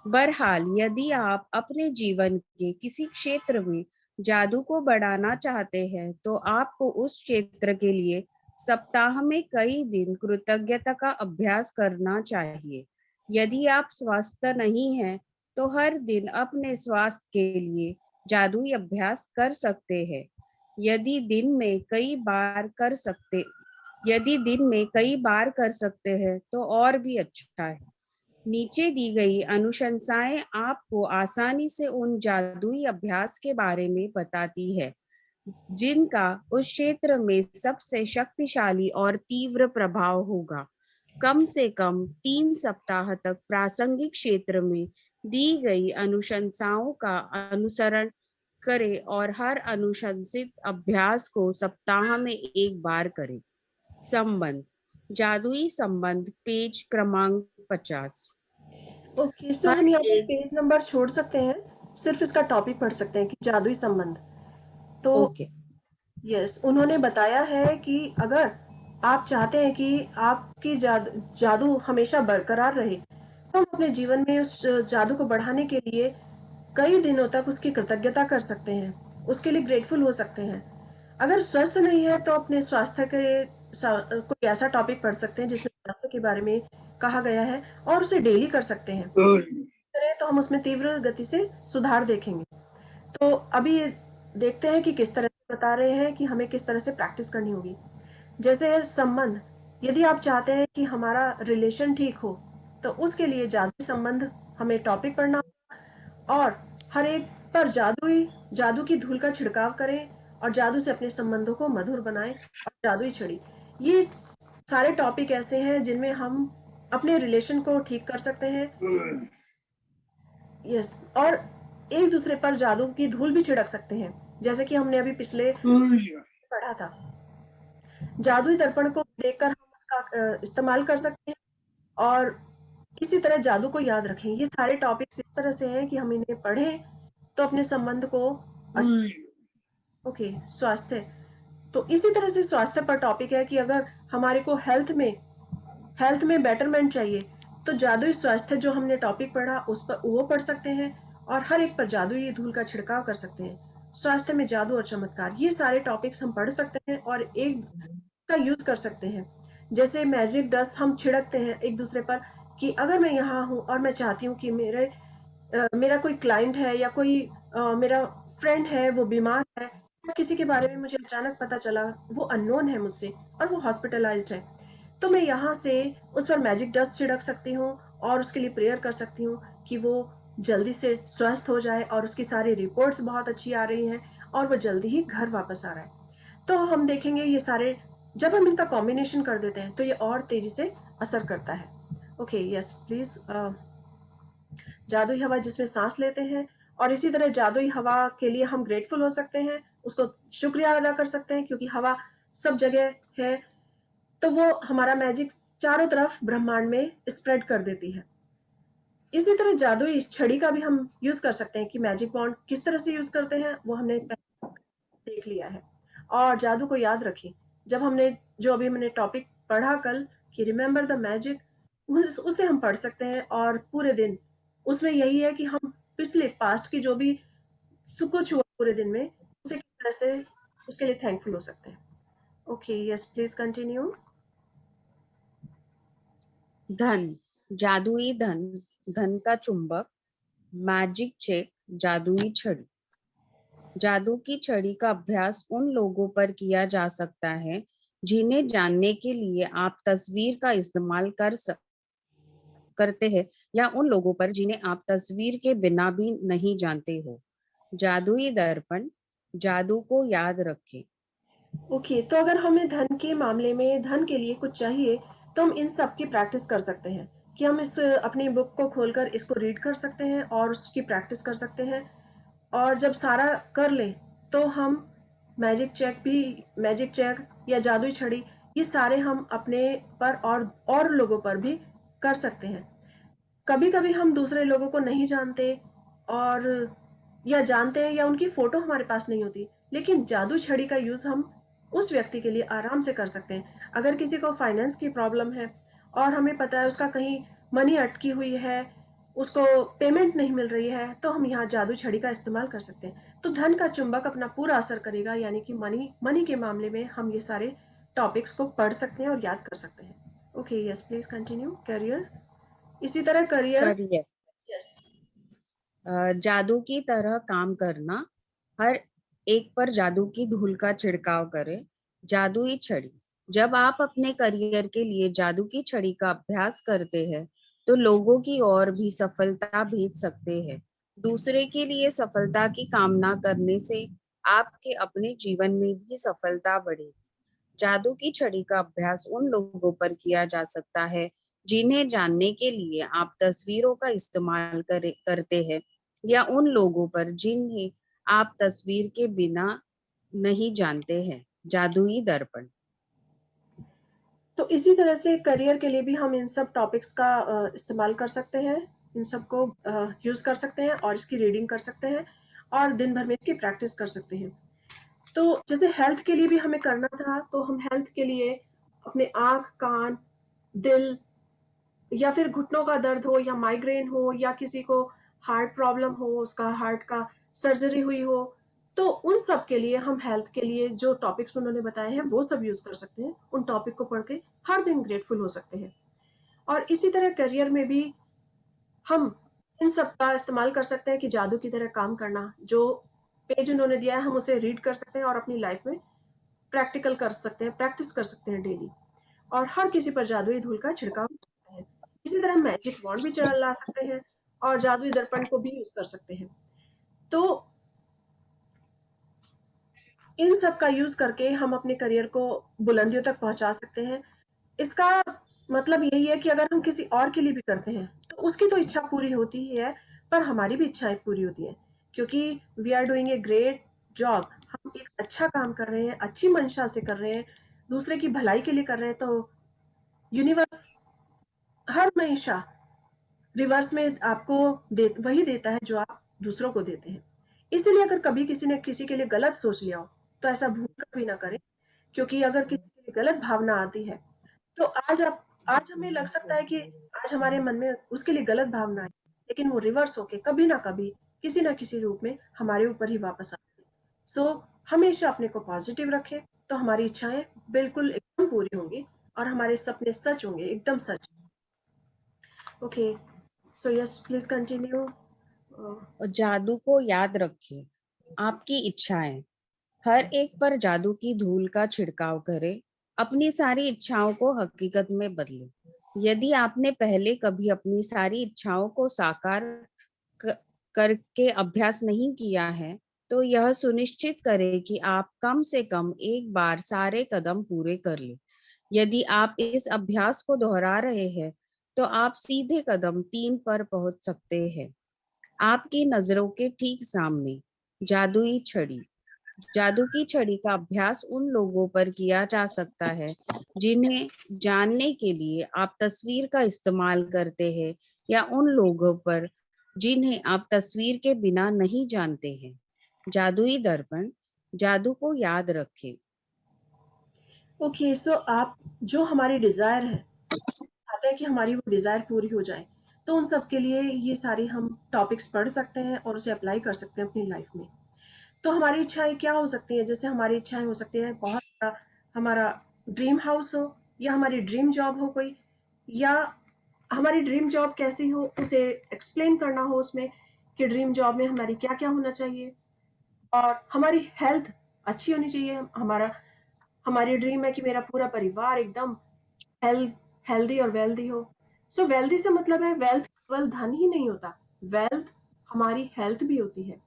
E: बहरहाल, यदि आप अपने जीवन के किसी क्षेत्र में जादू को बढ़ाना चाहते हैं, तो आपको उस क्षेत्र के लिए सप्ताह में कई दिन कृतज्ञता का अभ्यास करना चाहिए। यदि आप स्वस्थ नहीं हैं, तो हर दिन अपने स्वास्थ्य के लिए जादुई अभ्यास कर सकते हैं। यदि दिन में कई बार कर सकते हैं तो और भी अच्छा है। नीचे दी गई अनुशंसाएं आपको आसानी से उन जादुई अभ्यास के बारे में बताती है जिनका उस क्षेत्र में सबसे शक्तिशाली और तीव्र प्रभाव होगा। कम से कम 3 सप्ताह तक प्रासंगिक क्षेत्र में दी गई अनुशंसाओं का अनुसरण करें और हर अनुशंसित अभ्यास को सप्ताह में एक बार करें। संबंध। जादुई संबंध, पेज क्रमांक 50।
A: ओके, सो
E: हर
A: हम यहाँ पे
E: एक
A: पेज नंबर छोड़ सकते हैं, सिर्फ इसका टॉपिक पढ़ सकते हैं कि जादुई संबंध। तो
E: ओके
A: यस, उन्होंने बताया है कि अगर आप चाहते हैं कि आपकी जादू हमेशा बरकरार रहे, तो हम अपने जीवन में उस जादू को बढ़ाने के लिए कई दिनों तक उसकी कृतज्ञता कर सकते हैं, उसके लिए ग्रेटफुल हो सकते हैं। अगर स्वस्थ नहीं है तो अपने स्वास्थ्य के कोई ऐसा टॉपिक पढ़ सकते हैं जिसमें स्वास्थ्य के बारे में कहा गया है और उसे डेली कर सकते हैं। करें तो हम उसमें तीव्र गति से सुधार देखेंगे। तो अभी देखते हैं कि किस तरह से बता रहे हैं कि हमें किस तरह से प्रैक्टिस करनी होगी। जैसे संबंध, यदि आप चाहते हैं कि हमारा रिलेशन ठीक हो, तो उसके लिए जादुई संबंध हमें टॉपिक पढ़ना होगा और हर एक पर जादू की धूल का छिड़काव करें और जादू से अपने संबंधों को मधुर बनाएं। और जादुई छड़ी, ये सारे टॉपिक ऐसे हैं जिनमें हम अपने रिलेशन को ठीक कर सकते हैं। यस, और एक दूसरे पर जादू की धूल भी छिड़क सकते हैं, जैसे कि हमने अभी पिछले पढ़ा था। जादुई दर्पण को देखकर हम उसका इस्तेमाल कर सकते हैं और इसी तरह जादू को याद रखें। ये सारे टॉपिक्स इस तरह से हैं कि हम इन्हें पढ़ें तो अपने संबंध को ओके, स्वास्थ्य, तो इसी तरह से स्वास्थ्य पर टॉपिक है कि अगर हमारे को हेल्थ में बेटरमेंट चाहिए, तो जादुई स्वास्थ्य जो हमने टॉपिक पढ़ा उस पर वो पढ़ सकते हैं और हर एक पर जादुई धूल का छिड़काव कर सकते हैं। स्वास्थ्य में जादू और चमत्कार, ये सारे टॉपिक्स हम पढ़ सकते हैं और एक का यूज कर सकते हैं। जैसे मैजिक डस्ट हम छिड़कते हैं एक दूसरे पर कि अगर मैं यहाँ हूँ और मैं चाहती हूँ कि मेरा कोई क्लाइंट है या कोई मेरा फ्रेंड है वो बीमार है, या किसी के बारे में मुझे अचानक पता चला वो अननोन है मुझसे और वो हॉस्पिटलाइज्ड है, तो मैं यहाँ से उस पर मैजिक डस्ट छिड़क सकती हूँ और उसके लिए प्रेयर कर सकती हूँ कि वो जल्दी से स्वस्थ हो जाए और उसकी सारी रिपोर्ट्स बहुत अच्छी आ रही हैं और वो जल्दी ही घर वापस आ रहा है। तो हम देखेंगे ये सारे जब हम इनका कॉम्बिनेशन कर देते हैं तो ये और तेजी से असर करता है। Okay, yes please. जादुई हवा जिसमें सांस लेते हैं और इसी तरह जादुई हवा के लिए हम ग्रेटफुल हो सकते हैं, उसको शुक्रिया अदा कर सकते हैं क्योंकि हवा सब जगह है, तो वो हमारा मैजिक चारों तरफ ब्रह्मांड में स्प्रेड कर देती है। इसी तरह जादुई छड़ी का भी हम यूज कर सकते हैं कि मैजिक वॉन्ड किस तरह से यूज करते हैं वो हमने देख लिया है। और जादू को याद रखें, जब हमने जो अभी मैंने टॉपिक पढ़ा कल कि रिमेंबर द मैजिक, उसे हम पढ़ सकते हैं और पूरे दिन उसमें यही है कि हम पिछले पास्ट की जो भी कुछ हुआ पूरे दिन में उसे किस तरह से उसके लिए थैंकफुल हो सकते हैं। Okay, yes please continue.
E: धन। जादुई धन, धन का चुंबक, मैजिक चेक, जादुई छड़ी। जादू की छड़ी का अभ्यास उन लोगों पर किया जा सकता है जिन्हें जानने के लिए आप तस्वीर का इस्तेमाल कर करते हैं या उन लोगों पर जिन्हें आप तस्वीर के बिना भी नहीं जानते हो। जादुई दर्पण, जादू को याद रखें।
A: ओके, तो अगर हमें धन के मामले में धन के लिए कुछ चाहिए, तो हम इन सब की प्रैक्टिस कर सकते हैं कि हम इस अपनी बुक को खोलकर इसको रीड कर सकते हैं और उसकी प्रैक्टिस कर सकते हैं। और जब सारा कर लें, तो हम मैजिक चेक या जादुई छड़ी, ये सारे हम अपने पर और लोगों पर भी कर सकते हैं। कभी-कभी हम दूसरे लोगों को नहीं जानते और या जानते हैं या उनकी फ़ोटो हमारे पास नहीं होती, लेकिन जादू छड़ी का यूज़ हम उस व्यक्ति के लिए आराम से कर सकते हैं। अगर किसी को फाइनेंस की प्रॉब्लम है और हमें पता है उसका कहीं मनी अटकी हुई है, उसको पेमेंट नहीं मिल रही है, तो हम यहाँ जादू छड़ी का इस्तेमाल कर सकते हैं। तो धन का चुंबक अपना पूरा असर करेगा, यानी कि मनी के मामले में हम ये सारे टॉपिक्स को पढ़ सकते हैं और याद कर सकते हैं। Okay, yes please continue. Career, इसी तरह करियर।
E: Career,
A: yes.
E: जादू की तरह काम करना, हर एक पर जादू की धूल का छिड़काव करें। जादुई छड़ी, जब आप अपने करियर के लिए जादू की छड़ी का अभ्यास करते हैं, तो लोगों की ओर भी सफलता भेज सकते हैं। दूसरे के लिए सफलता की कामना करने से आपके अपने जीवन में भी सफलता बढ़ेगी। जादू की छड़ी का अभ्यास उन लोगों पर किया जा सकता है जिन्हें जानने के लिए आप तस्वीरों का इस्तेमाल करते हैं, या उन लोगों पर जिन्हें आप तस्वीर के बिना नहीं जानते हैं। जादुई दर्पण,
A: तो इसी तरह से करियर के लिए भी हम इन सब टॉपिक्स का इस्तेमाल कर सकते हैं, इन सबको यूज़ कर सकते हैं और इसकी रीडिंग कर सकते हैं और दिन भर में इसकी प्रैक्टिस कर सकते हैं। तो जैसे हेल्थ के लिए भी हमें करना था, तो हम हेल्थ के लिए अपने आँख, कान, दिल या फिर घुटनों का दर्द हो या माइग्रेन हो या किसी को हार्ट प्रॉब्लम हो, उसका हार्ट का सर्जरी हुई हो, तो उन सब के लिए हम हेल्थ के लिए जो टॉपिक्स उन्होंने बताए हैं वो सब यूज़ कर सकते हैं। उन टॉपिक को पढ़ के हर दिन ग्रेटफुल हो सकते हैं। और इसी तरह करियर में भी हम इन सब का इस्तेमाल कर सकते हैं कि जादू की तरह काम करना। जो पेज उन्होंने दिया है हम उसे रीड कर सकते हैं और अपनी लाइफ में प्रैक्टिकल कर सकते हैं, प्रैक्टिस कर सकते हैं डेली। और हर किसी पर जादुई धूल का छिड़काव कर सकते हैं। इसी तरह मैजिक वॉन्ड भी चला सकते हैं और जादुई दर्पण को भी यूज़ कर सकते हैं। तो इन सब का यूज़ करके हम अपने करियर को बुलंदियों तक पहुँचा सकते हैं। इसका मतलब यही है कि अगर हम किसी और के लिए भी करते हैं, तो उसकी तो इच्छा पूरी होती ही है, पर हमारी भी इच्छाएँ पूरी होती हैं। क्योंकि we are doing a great job, हम एक अच्छा काम कर रहे हैं, अच्छी मंशा से कर रहे हैं, दूसरे की भलाई के लिए कर रहे हैं, तो यूनिवर्स हर हमेशा रिवर्स में आपको वही देता है जो आप दूसरों को देते हैं। इसीलिए अगर कभी किसी ने किसी के लिए गलत सोच लिया हो, तो ऐसा भूल कर भी ना करें, क्योंकि अगर किसी के लिए गलत भावना आती है, तो आज हमें लग सकता है कि आज हमारे मन में उसके लिए गलत भावना है, लेकिन वो रिवर्स होके कभी ना कभी किसी ना किसी रूप में हमारे ऊपर ही वापस आती है। सो हमेशा अपने को पॉजिटिव रखें, तो हमारी इच्छाएं बिल्कुल एकदम पूरी होंगी और हमारे सपने सच होंगे, एकदम सच। Okay, so yes please continue.
E: और जादू को याद रखें। आपकी इच्छाएं, हर एक पर जादू की धूल का छिड़काव करें। अपनी सारी इच्छाओं को हकीकत में बदलें। यदि आपने पहले कभी अपनी सारी इच्छाओं को साकार क- करके अभ्यास नहीं किया है, तो यह सुनिश्चित करें कि आप कम से कम एक बार सारे कदम पूरे कर लें। यदि आप इस अभ्यास को दोहरा रहे हैं, तो आप सीधे कदम 3 पर पहुंच सकते हैं। आपकी नजरों के ठीक सामने जादुई छड़ी। जादू की छड़ी का अभ्यास उन लोगों पर किया जा सकता है जिन्हें जानने के लिए आप तस्वीर का इस्तेमाल करते हैं, या उन लोगों पर जिन्हें आप तस्वीर के बिना नहीं जानते हैं। जादुई दर्पण, जादू को याद रखें।
A: ओके, सो आप जो हमारी डिजायर है चाहते हैं कि हमारी वो डिजायर पूरी हो जाए, तो उन सब के लिए ये सारी हम टॉपिक्स पढ़ सकते हैं और उसे अप्लाई कर सकते हैं अपनी लाइफ में। तो हमारी इच्छाएं क्या हो सकती हैं? जैसे हमारी इच्छाएं हो सकती है बहुत बड़ा हमारा ड्रीम हाउस हो, या हमारी ड्रीम जॉब हो कोई, या हमारी ड्रीम जॉब कैसी हो उसे एक्सप्लेन करना हो उसमें कि ड्रीम जॉब में हमारी क्या क्या होना चाहिए। और हमारी हेल्थ अच्छी होनी चाहिए। हमारी ड्रीम है कि मेरा पूरा परिवार एकदम हेल्थ हेल्दी और वेल्दी हो। सो वेल्दी से मतलब है, वेल्थ केवल धन ही नहीं होता, वेल्थ हमारी हेल्थ भी होती है,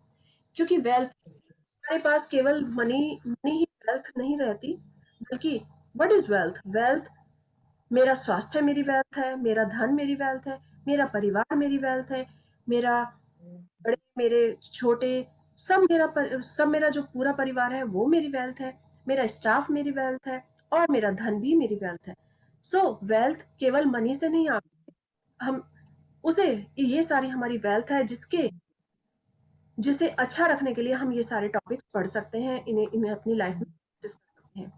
A: क्योंकि वेल्थ हमारे पास केवल मनी मनी ही वेल्थ नहीं रहती, बल्कि व्हाट इज वेल्थ? वेल्थ मेरा स्वास्थ्य मेरी वेल्थ है, मेरा धन मेरी वेल्थ है, मेरा परिवार मेरी वेल्थ है, मेरा बड़े मेरे छोटे सब मेरा जो पूरा परिवार है वो मेरी वेल्थ है, मेरा स्टाफ मेरी वेल्थ है, और मेरा धन भी मेरी वेल्थ है। सो वेल्थ केवल मनी से नहीं आती, हम उसे ये सारी हमारी वेल्थ है, जिसे अच्छा रखने के लिए हम ये सारे टॉपिक्स पढ़ सकते हैं, इन्हें इन्हें अपनी लाइफ में प्रैक्टिस कर सकते हैं।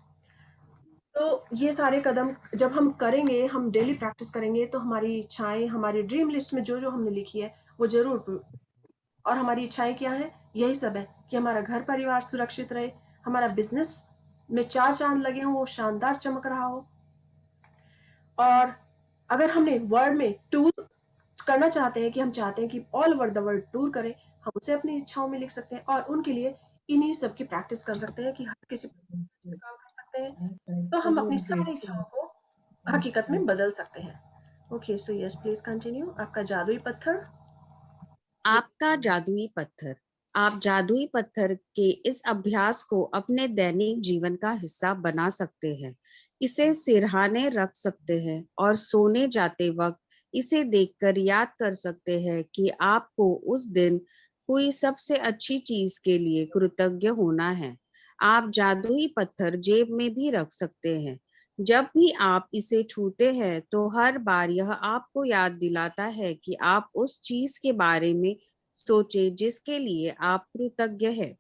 A: तो ये सारे कदम जब हम करेंगे, हम डेली प्रैक्टिस करेंगे, तो हमारी इच्छाएं, हमारी ड्रीम लिस्ट में जो जो हमने लिखी है वो जरूर और हमारी इच्छाएं क्या है? यही सब है कि हमारा घर परिवार सुरक्षित रहे, हमारा बिजनेस में 4 चांद लगे हों, वो शानदार चमक रहा हो, और अगर हमने वर्ल्ड में टूर करना चाहते हैं, कि हम चाहते हैं कि all over the world tour करें, हम उसे अपनी इच्छाओं में लिख सकते हैं, और उनके लिए इन्हीं सब की प्रैक्टिस कर सकते हैं कि हर किसी काम कर सकते हैं, तो हम अपनी सारी इच्छाओं को हकीकत में बदल सकते हैं। Okay, so yes please continue. आपका जादुई पत्थर।
E: आपका जादुई पत्थर। आप जादुई पत्थर के इस अभ्यास को अपने दैनिक जीवन का हिस्सा बना सकते हैं। इसे सिरहाने रख सकते हैं और सोने जाते वक्त इसे देखकर याद कर सकते हैं कि आपको उस दिन हुई सबसे अच्छी चीज के लिए कृतज्ञ होना है। आप जादुई पत्थर जेब में भी रख सकते हैं। जब भी आप इसे छूते हैं तो हर बार यह आपको याद दिलाता है कि आप उस चीज के बारे में सोचे जिसके लिए आप कृतज्ञ हैं।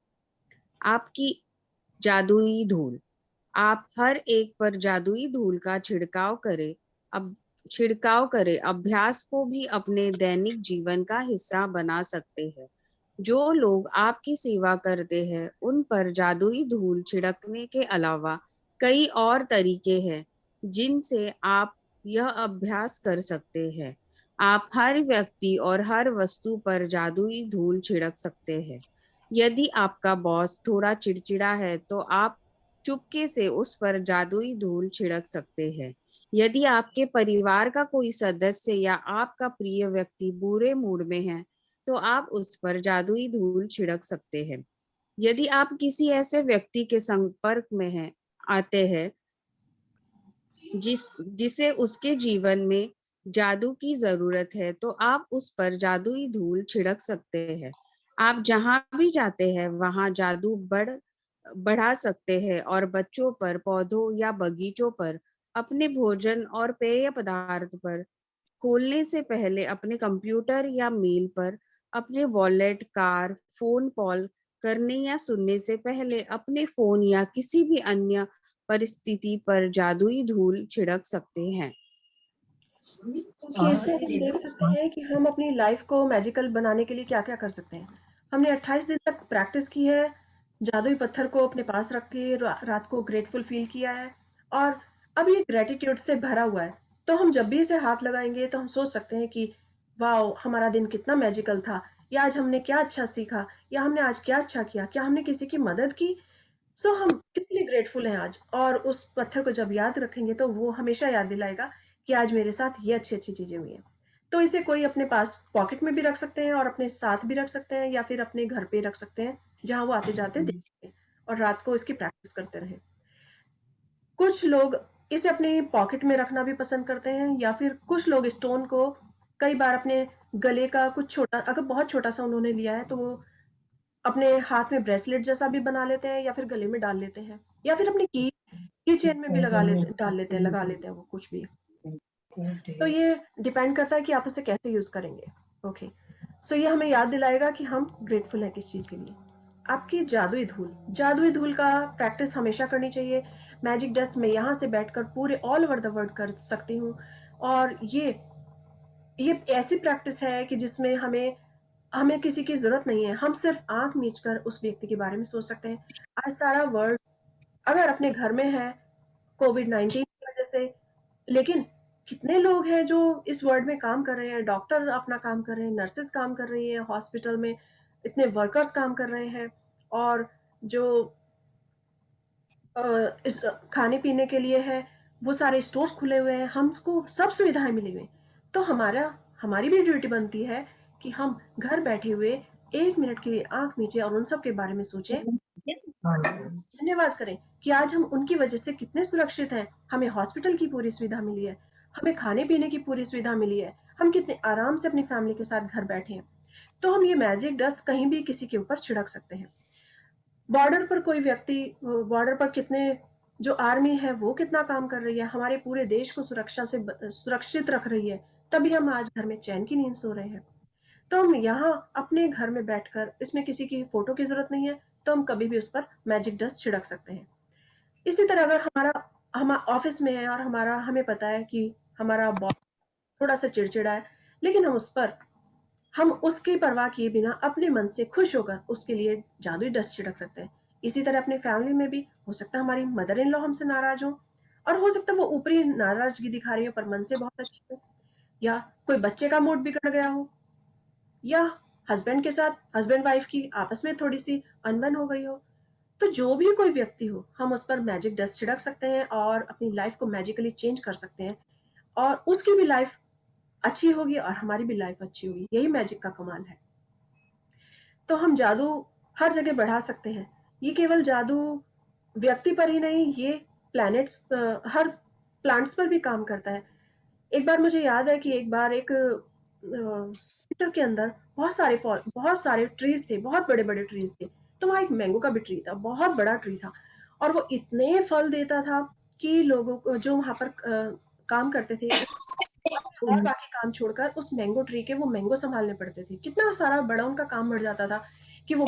E: आपकी जादुई धूल। आप हर एक पर जादुई धूल का छिड़काव करें अभ्यास को भी अपने दैनिक जीवन का हिस्सा बना सकते हैं। जो लोग आपकी सेवा करते हैं उन पर जादुई धूल छिड़कने के अलावा कई और तरीके हैं जिनसे आप यह अभ्यास कर सकते हैं। आप हर व्यक्ति और हर वस्तु पर जादुई धूल छिड़क सकते हैं। यदि आपका बॉस थोड़ा चिड़चिड़ा है तो आप चुपके से उस पर जादुई धूल छिड़क सकते हैं। यदि आपके परिवार का कोई सदस्य या आपका प्रिय व्यक्ति बुरे मूड में है तो आप उस पर जादुई धूल छिड़क सकते हैं। यदि आप किसी ऐसे व्यक्ति के संपर्क में आते हैं जिसे उसके जीवन में जादू की जरूरत है तो आप उस पर जादुई धूल छिड़क सकते हैं। आप जहां भी जाते हैं वहां जादू बढ़ा सकते हैं और बच्चों पर, पौधों या बगीचों पर, अपने भोजन और पेय पदार्थ पर खोलने से पहले, अपने कंप्यूटर या मेल पर, अपने वॉलेट, कार, फोन कॉल करने या सुनने से पहले अपने फोन या किसी भी अन्य परिस्थिति पर जादुई धूल छिड़क सकते हैं।
A: ओके, सो हम देख सकते हैं कि हम अपनी लाइफ को मैजिकल बनाने के लिए क्या क्या कर सकते हैं। हमने 28 दिन तक प्रैक्टिस की है, जादुई पत्थर को अपने पास रख के रात को ग्रेटफुल फील किया है, और अब ये ग्रेटिट्यूड से भरा हुआ है। तो हम जब भी इसे हाथ लगाएंगे तो हम सोच सकते हैं कि वाओ, हमारा दिन कितना मैजिकल था, या आज हमने क्या अच्छा सीखा, या हमने आज क्या अच्छा किया, क्या हमने किसी की मदद की। सो हम किस लिए ग्रेटफुल हैं आज, और उस पत्थर को जब याद रखेंगे तो वो हमेशा याद दिलाएगा कि आज मेरे साथ ये अच्छी अच्छी चीजें हुई हैं। तो इसे कोई अपने पास पॉकेट में भी रख सकते हैं, और अपने साथ भी रख सकते हैं, या फिर अपने घर पे रख सकते हैं जहां वो आते जाते देखते हैं, और रात को इसकी प्रैक्टिस करते रहे। कुछ लोग इसे अपने पॉकेट में रखना भी पसंद करते हैं, या फिर कुछ लोग स्टोन को कई बार अपने गले का कुछ छोटा, अगर बहुत छोटा सा उन्होंने लिया है तो वो अपने हाथ में ब्रेसलेट जैसा भी बना लेते हैं, या फिर गले में डाल लेते हैं, या फिर अपनी की चेन में भी लगा लेते हैं वो कुछ भी। तो ये डिपेंड करता है कि आप उसे कैसे यूज करेंगे। ओके, सो ये हमें याद दिलाएगा कि हम ग्रेटफुल हैं किस चीज के लिए। आपकी जादुई धूल का प्रैक्टिस हमेशा करनी चाहिए। मैजिक डस्ट में यहाँ से बैठकर पूरे ऑल ओवर द वर्ल्ड कर सकती हूँ, और ये ऐसी प्रैक्टिस है कि जिसमें हमें हमें किसी की जरूरत नहीं है, हम सिर्फ आंख मीच कर उस व्यक्ति के बारे में सोच सकते हैं। आज सारा वर्ल्ड अगर अपने घर में है कोविड-19 की वजह से, लेकिन कितने लोग हैं जो इस वर्ल्ड में काम कर रहे हैं, डॉक्टर्स अपना काम कर रहे हैं, नर्सेस काम कर रही हैं, हॉस्पिटल में इतने वर्कर्स काम कर रहे हैं, और जो इस खाने पीने के लिए है वो सारे स्टोर्स खुले हुए हैं, हमको सब सुविधाएं मिली हुई हैं। तो हमारी भी ड्यूटी बनती है कि हम घर बैठे हुए 1 मिनट के लिए आँख मीचें और उन सब के बारे में सोचें, धन्यवाद करें कि आज हम उनकी वजह से कितने सुरक्षित हैं। हमें हॉस्पिटल की पूरी सुविधा मिली है, हमें खाने-पीने की पूरी सुविधा मिली है, हम कितने आराम से अपनी फैमिली के साथ घर बैठे हैं। तो हम ये मैजिक डस्ट कहीं भी किसी के ऊपर छिड़क सकते हैं। बॉर्डर पर कोई व्यक्ति बॉर्डर पर कितने जो आर्मी है वो कितना काम कर रही है, हमारे पूरे देश को सुरक्षित रख रही है, तभी हम आज घर में चैन की नींद सो रहे हैं। तो हम यहाँ अपने घर में बैठकर, इसमें किसी की फोटो की जरूरत नहीं है, तो हम कभी भी उस पर मैजिक डस्ट छिड़क सकते हैं। इसी तरह अगर हम ऑफिस में है और हमें पता है कि हमारा बॉस थोड़ा सा चिड़चिड़ा है, लेकिन हम उसकी परवाह किए बिना अपने मन से खुश होकर उसके लिए जादुई डस्ट छिड़क सकते हैं। इसी तरह अपनी फैमिली में भी हो सकता है हमारी मदर इन लॉ हमसे नाराज हो, और हो सकता है वो ऊपरी नाराजगी दिखा रही हो पर मन से बहुत अच्छी हो, या कोई बच्चे का मूड बिगड़ गया हो, या हस्बैंड वाइफ की आपस में थोड़ी सी अनबन हो गई हो। तो जो भी कोई व्यक्ति हो, हम उस पर मैजिक डस्ट छिड़क सकते हैं और अपनी लाइफ को मैजिकली चेंज कर सकते हैं, और उसकी भी लाइफ अच्छी होगी और हमारी भी लाइफ अच्छी होगी। यही मैजिक का कमाल है। तो हम जादू हर जगह बढ़ा सकते हैं। ये केवल जादू व्यक्ति पर ही नहीं, ये हर प्लांट्स पर भी काम करता है। एक बार मुझे याद है कि एक बार एक थिएटर के अंदर बहुत सारे ट्रीज थे, बहुत बड़े बड़े ट्रीज थे। तो वहाँ एक मैंगो का भी ट्री था, बहुत बड़ा ट्री था, और वो इतने फल देता था कि लोगों को जो वहाँ पर काम करते थे और बाकी काम छोड़कर उस मैंगो ट्री के वो मैंगो संभालने पड़ते थे। कितना सारा बड़ा उनका काम बढ़ जाता था कि वो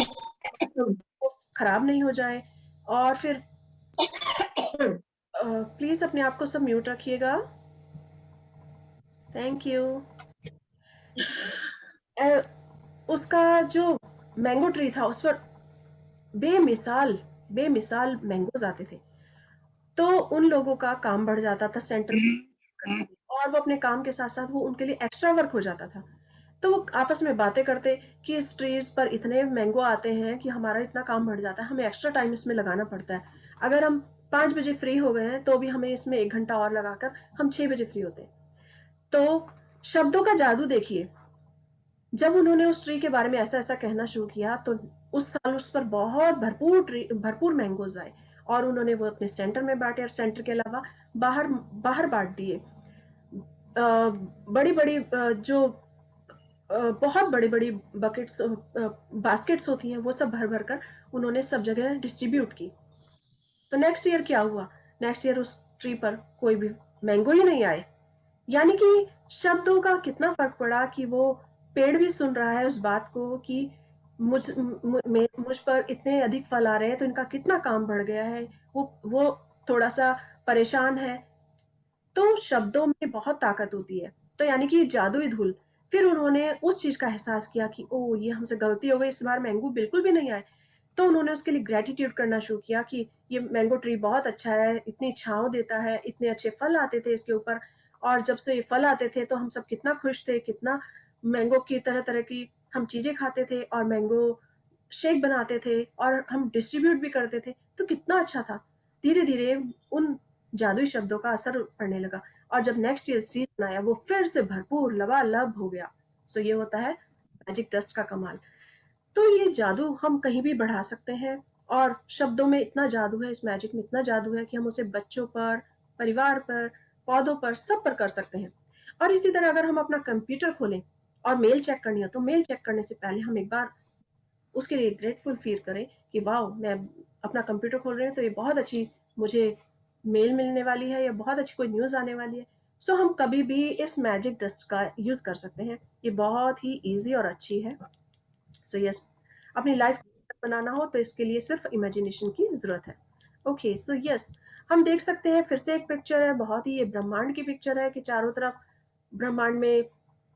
A: खराब नहीं हो जाए। और फिर प्लीज अपने आप को सब म्यूट रखिएगा, थैंक यू। उसका जो मैंगो ट्री था उस पर बेमिसाल बेमिसाल मैंगोज आते थे। तो उन लोगों का काम बढ़ जाता था सेंटर करते थे, और वो अपने काम के साथ साथ वो उनके लिए एक्स्ट्रा वर्क हो जाता था। तो वो आपस में बातें करते कि इस ट्रीज पर इतने मैंगो आते हैं कि हमारा इतना काम बढ़ जाता है, हमें एक्स्ट्रा टाइम इसमें लगाना पड़ता है। अगर हम 5 बजे फ्री हो गए हैं तो भी हमें इसमें 1 घंटा और लगाकर हम 6 बजे फ्री होते हैं। तो शब्दों का जादू देखिए, जब उन्होंने उस ट्री के बारे में ऐसा ऐसा कहना शुरू किया तो उस साल उस पर बहुत भरपूर मैंगोज आए, और उन्होंने वो अपने सेंटर में बांटे और सेंटर के अलावा बाहर बाहर बांट दिए। बड़ी बड़ी जो बहुत बड़ी बड़ी बास्केट्स होती हैं वो सब भर भर कर उन्होंने सब जगह डिस्ट्रीब्यूट की। तो नेक्स्ट ईयर क्या हुआ, नेक्स्ट ईयर उस ट्री पर कोई भी मैंगो ही नहीं आए। यानी कि शब्दों का कितना फर्क पड़ा कि वो पेड़ भी सुन रहा है उस बात को कि मुझ पर इतने अधिक फल आ रहे हैं तो इनका कितना काम बढ़ गया है। वो थोड़ा सा परेशान है। तो शब्दों में बहुत ताकत होती है। तो यानी कि जादुई धूल। फिर उन्होंने उस चीज का एहसास किया कि ओ ये हमसे गलती हो गई, इस बार मैंगो बिल्कुल भी नहीं आए। तो उन्होंने उसके लिए ग्रेटिट्यूड करना शुरू किया कि ये मैंगो ट्री बहुत अच्छा है, इतनी छांव देता है, इतने अच्छे फल आते थे इसके ऊपर, और जब से ये फल आते थे तो हम सब कितना खुश थे, कितना मैंगो की तरह तरह की हम चीजें खाते थे और मैंगो शेक बनाते थे और हम डिस्ट्रीब्यूट भी करते थे, तो कितना अच्छा था। धीरे धीरे उन जादुई शब्दों का असर पड़ने लगा, और जब नेक्स्ट ईयर सीजन आया वो फिर से भरपूर लबालब हो गया। सो ये होता है मैजिक डस्ट का कमाल। तो ये जादू हम कहीं भी बढ़ा सकते हैं, और शब्दों में इतना जादू है, इस मैजिक में इतना जादू है कि हम उसे बच्चों पर, परिवार पर, पौधों पर, सब पर कर सकते हैं। और इसी तरह अगर हम अपना कंप्यूटर खोलें और मेल चेक करनी हो तो मेल चेक करने से पहले हम एक बार उसके लिए ग्रेटफुल फील करें कि वाह, मैं अपना कंप्यूटर खोल रहे हैं तो ये बहुत अच्छी मुझे मेल मिलने वाली है या बहुत अच्छी कोई न्यूज़ आने वाली है। सो हम कभी भी इस मैजिक डस्ट का यूज़ कर सकते हैं। ये बहुत ही ईजी और अच्छी है। सो यस, अपनी लाइफ बनाना हो तो इसके लिए सिर्फ इमेजिनेशन की ज़रूरत है। ओके, सो यस, हम देख सकते हैं फिर से एक पिक्चर है, बहुत ही ये ब्रह्मांड की पिक्चर है कि चारों तरफ ब्रह्मांड में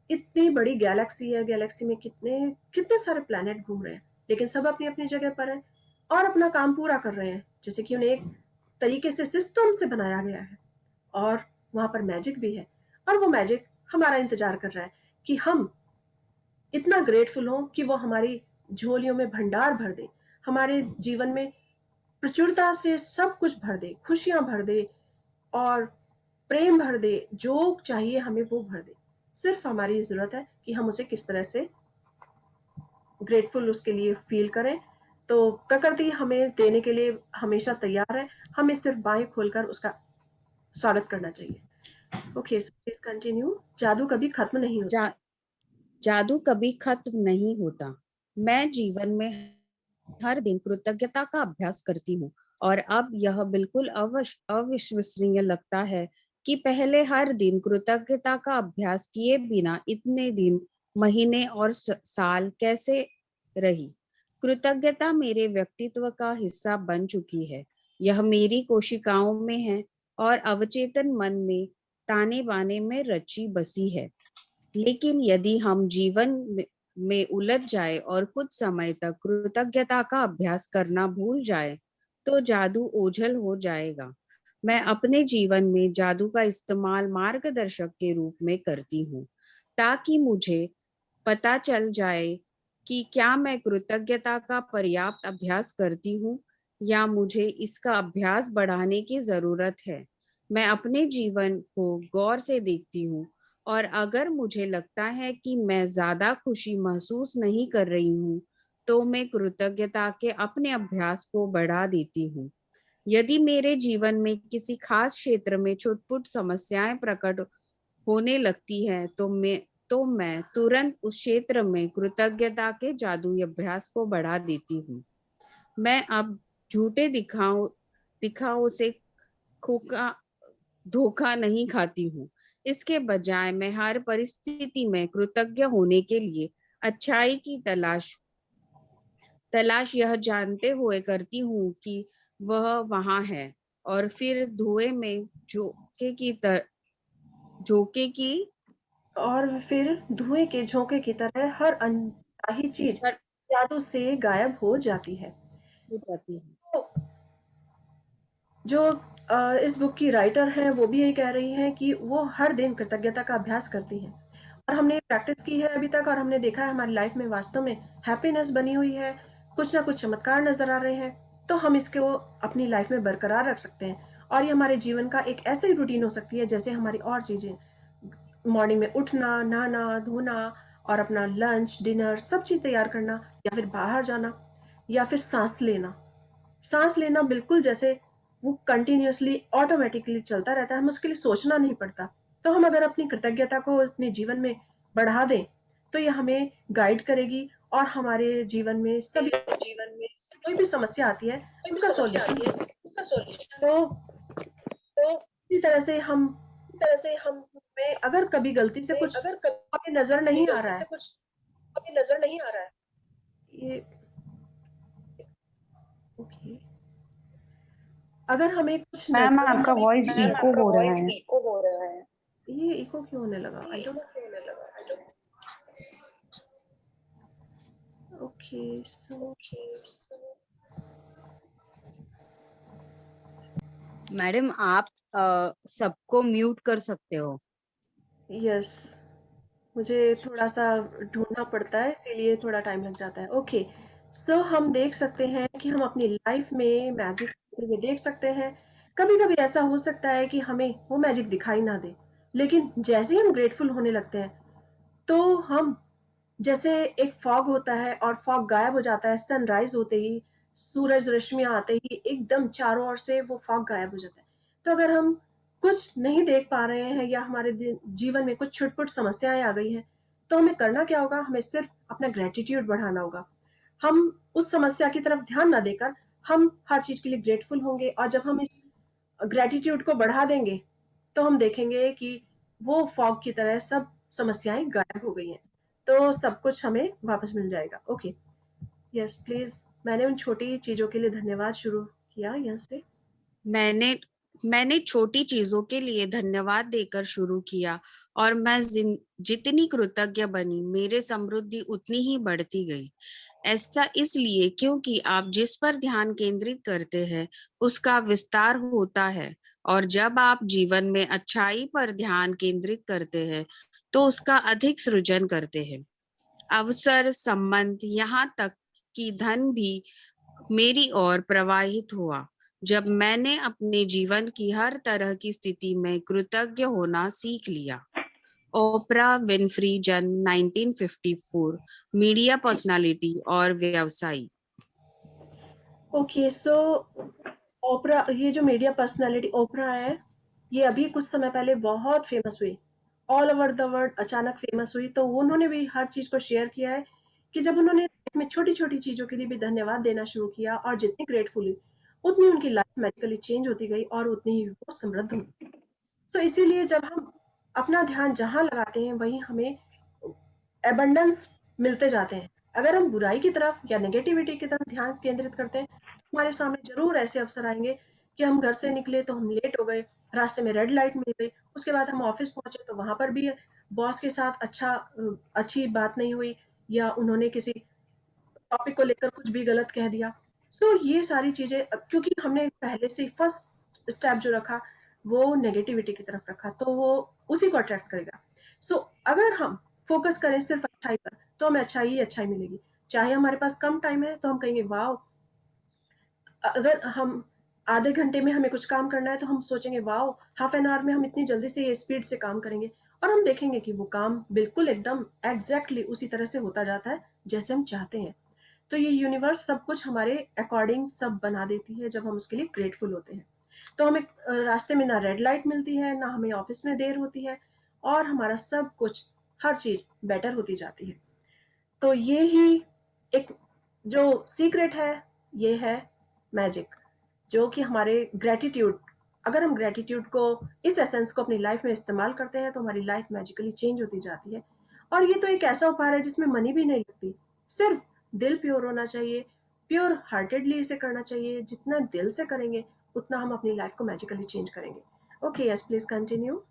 A: इतनी बड़ी गैलेक्सी है, गैलेक्सी में कितने कितने सारे प्लैनेट घूम रहे हैं, लेकिन सब अपनी अपनी जगह पर हैं और अपना काम पूरा कर रहे हैं, जैसे कि उन्हें एक तरीके से सिस्टम से बनाया गया है। और वहां पर मैजिक भी है, और वो मैजिक हमारा इंतजार कर रहा है कि हम इतना ग्रेटफुल हों कि वो हमारी झोलियों में भंडार भर दे, हमारे जीवन में प्रचुरता से सब कुछ भर दे, खुशियां भर दे और प्रेम भर दे, जो चाहिए हमें वो भर दे। सिर्फ हमारी ज़रूरत है कि हम उसे किस तरह से ग्रेटफुल उसके लिए फील करें। तो प्रकृति हमें देने के लिए हमेशा तैयार है, हमें सिर्फ बाहें खोलकर उसका स्वागत करना चाहिए। Okay, so please continue. जादू कभी खत्म नहीं होता।
E: जा, जादू कभी खत्म नहीं होता। मैं जीवन में हर दिन कृतज्ञता का अभ्यास करती हूँ और अब यह बिल्कुल अविश्वसनीय लगता है कि पहले हर दिन कृतज्ञता का अभ्यास किए बिना इतने दिन, महीने और साल कैसे रही। कृतज्ञता मेरे व्यक्तित्व का हिस्सा बन चुकी है। यह मेरी कोशिकाओं में है और अवचेतन मन में ताने बाने में रची बसी है। लेकिन यदि हम जीवन में उलझ जाए और कुछ समय तक कृतज्ञता का अभ्यास करना भूल जाए, तो जादू ओझल हो जाएगा। मैं अपने जीवन में जादू का इस्तेमाल मार्गदर्शक के रूप में करती हूँ, ताकि मुझे पता चल जाए कि क्या मैं कृतज्ञता का पर्याप्त अभ्यास करती हूँ या मुझे इसका अभ्यास बढ़ाने की जरूरत है। मैं अपने जीवन को गौर से देखती हूँ और अगर मुझे लगता है कि मैं ज्यादा खुशी महसूस नहीं कर रही हूँ, तो मैं कृतज्ञता के अपने अभ्यास को बढ़ा देती हूँ। यदि मेरे जीवन में किसी खास क्षेत्र में छुटपुट समस्याएं प्रकट होने लगती है, तो मैं तुरंत उस क्षेत्र में कृतज्ञता के जादुई अभ्यास को बढ़ा देती हूँ। मैं अब झूठे दिखाओ से खोका धोखा नहीं खाती हूँ। इसके बजाय मैं हर परिस्थिति में कृतज्ञ होने के लिए अच्छाई की तलाश यह जानते हुए करती हूँ कि वह वहां है, और फिर धुएं में झोंके की
A: और फिर धुएं के झोंके की तरह हर अनचाही चीज
E: पर
A: जादू से गायब हो जाती है।
E: हो जाती है।
A: तो जो इस बुक की राइटर हैं वो भी यही कह रही हैं कि वो हर दिन कृतज्ञता का अभ्यास करती हैं और हमने प्रैक्टिस की है अभी तक और हमने देखा है हमारी लाइफ में वास्तव में हैप्पीनेस बनी हुई है, कुछ ना कुछ चमत्कार नजर आ रहे हैं। तो हम इसको अपनी लाइफ में बरकरार रख सकते हैं और ये हमारे जीवन का एक ऐसा ही रूटीन हो सकती है जैसे हमारी और चीजें, मॉर्निंग में उठना, नहाना धोना और अपना लंच डिनर सब चीज तैयार करना, या फिर बाहर जाना, या फिर सांस लेना बिल्कुल जैसे वो कंटिन्यूअसली ऑटोमेटिकली चलता रहता है, हमें उसके लिए सोचना नहीं पड़ता। तो हम अगर अपनी कृतज्ञता को अपने जीवन में बढ़ा दें तो ये हमें गाइड करेगी और हमारे जीवन में कोई भी समस्या आती है उसका सॉल्यूशन। तो इसी तरह से हम में अगर कभी गलती से कुछ हमें नजर नहीं आ रहा है, ये ओके, अगर हमें कुछ
F: मैम
A: नजर
F: आपका वॉइस इको हो रहा है।
A: ये इको क्यों होने लगा? I don't okay so
F: madam आप सबको म्यूट कर सकते हो।
A: यस, मुझे थोड़ा सा ढूंढना पड़ता है इसीलिए थोड़ा टाइम लग जाता है। ओके, सो हम देख सकते हैं कि हम अपनी लाइफ में मैजिक होते हुए देख सकते हैं। कभी कभी ऐसा हो सकता है कि हमें वो मैजिक दिखाई ना दे, लेकिन जैसे ही हम ग्रेटफुल होने लगते हैं तो हम, जैसे एक फॉग होता है और फॉग गायब हो जाता है सनराइज होते ही, सूरज रश्मियां आते ही एकदम चारों ओर से वो फॉग गायब हो जाता है। तो अगर हम कुछ नहीं देख पा रहे हैं या हमारे जीवन में कुछ छुटपुट समस्याएं आ गई हैं, तो हमें करना क्या होगा? हमें सिर्फ अपना ग्रेटिट्यूड बढ़ाना होगा। हम उस समस्या की तरफ ध्यान ना देकर हम हर चीज के लिए ग्रेटफुल होंगे, और जब हम इस ग्रेटिट्यूड को बढ़ा देंगे तो हम देखेंगे कि वो फॉग की तरह सब समस्याएं गायब हो गई हैं, तो सब कुछ हमें वापस मिल जाएगा। Okay, yes please. मैंने उन छोटी चीजों के लिए धन्यवाद शुरू किया यहाँ से।
E: मैंने छोटी चीजों के लिए धन्यवाद देकर शुरू किया और मैं जितनी कृतज्ञ बनी, मेरे समृद्धि उतनी ही बढ़ती गई। ऐसा इसलिए क्योंकि आप जिस पर ध्यान केंद्रित करते हैं उसका विस्तार होता है, और जब आप जीवन में अच्छाई पर ध्यान केंद्रित करते हैं तो उसका अधिक सृजन करते हैं। अवसर, संबंध, यहाँ तक कि धन भी मेरी ओर प्रवाहित हुआ जब मैंने अपने जीवन की हर तरह की स्थिति में कृतज्ञ होना सीख लिया। ओपरा विनफ्री जन्म 1954, मीडिया पर्सनालिटी और व्यवसायी।
A: ओके, सो ओपरा, ये जो मीडिया पर्सनालिटी ओपरा है, ये अभी कुछ समय पहले बहुत फेमस हुई, ऑल ओवर द वर्ल्ड अचानक फेमस हुई। तो उन्होंने भी हर चीज़ को शेयर किया है कि जब उन्होंने लाइफ में छोटी-छोटी चीज़ों के लिए भी धन्यवाद देना शुरू किया और जितनी ग्रेटफुल हुई, उतनी उनकी लाइफ मैजिकली चेंज होती गई और उतनी ही वो समृद्ध हुई। तो इसीलिए जब हम अपना ध्यान जहाँ लगाते हैं, वहीं हमें एबंडेंस मिलते जाते हैं। अगर हम बुराई की तरफ या नेगेटिविटी की तरफ ध्यान केंद्रित करते हैं, तो हमारे सामने ज़रूर ऐसे अवसर आएँगे कि हम घर से निकले तो हम लेट हो गए, रास्ते में रेड लाइट मिल गई, उसके बाद हम ऑफ़िस पहुँचे तो वहाँ पर भी बॉस के साथ अच्छी बात नहीं हुई या उन्होंने किसी टॉपिक को लेकर कुछ भी गलत कह दिया। सो ये सारी चीज़ें क्योंकि हमने पहले से ही फर्स्ट स्टेप जो रखा, वो नेगेटिविटी की तरफ रखा, तो वो उसी को अट्रैक्ट करेगा। सो अगर हम फ़ोकस करें सिर्फ़ अच्छाई पर, तो हमें अच्छाई ही अच्छाई मिलेगी। चाहे हमारे पास कम टाइम है, तो हम कहेंगे वाओ! अगर हम आधे घंटे में हमें कुछ काम करना है, तो हम सोचेंगे वाओ! हाफ एन आवर में हम इतनी जल्दी से ये स्पीड से काम करेंगे और हम देखेंगे कि वो काम बिल्कुल एकदम एग्ज़ैक्टली उसी तरह से होता जाता है, जैसे हम चाहते हैं। तो ये यूनिवर्स सब कुछ हमारे अकॉर्डिंग सब बना देती है जब हम उसके लिए ग्रेटफुल होते हैं। तो हमें रास्ते में ना रेड लाइट मिलती है, ना हमें ऑफिस में देर होती है और हमारा सब कुछ, हर चीज़ बेटर होती जाती है। तो ये ही एक जो सीक्रेट है, ये है मैजिक, जो कि हमारे ग्रैटिट्यूड, अगर हम ग्रैटिट्यूड को, इस एसेंस को अपनी लाइफ में इस्तेमाल करते हैं, तो हमारी लाइफ मैजिकली चेंज होती जाती है। और ये तो एक ऐसा उपहार है जिसमें मनी भी नहीं लगती, सिर्फ दिल प्योर होना चाहिए, प्योर हार्टेडली इसे करना चाहिए। जितना दिल से करेंगे, उतना हम अपनी लाइफ को मैजिकली चेंज करेंगे। Okay, yes, please continue.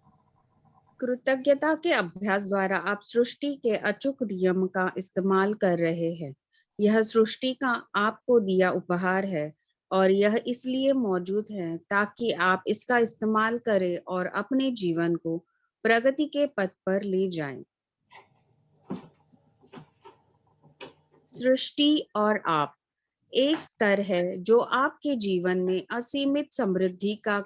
E: कृतज्ञता के अभ्यास द्वारा आप सृष्टि के अचूक नियम का इस्तेमाल कर रहे हैं। यह सृष्टि का आपको दिया उपहार है और यह इसलिए मौजूद है ताकि आप इसका इस्तेमाल करें और अपने जीवन को प्रगति के पथ पर ले जाएं। सृष्टि और आप एक स्तर है जो आपके जीवन में असीमित समृद्धि का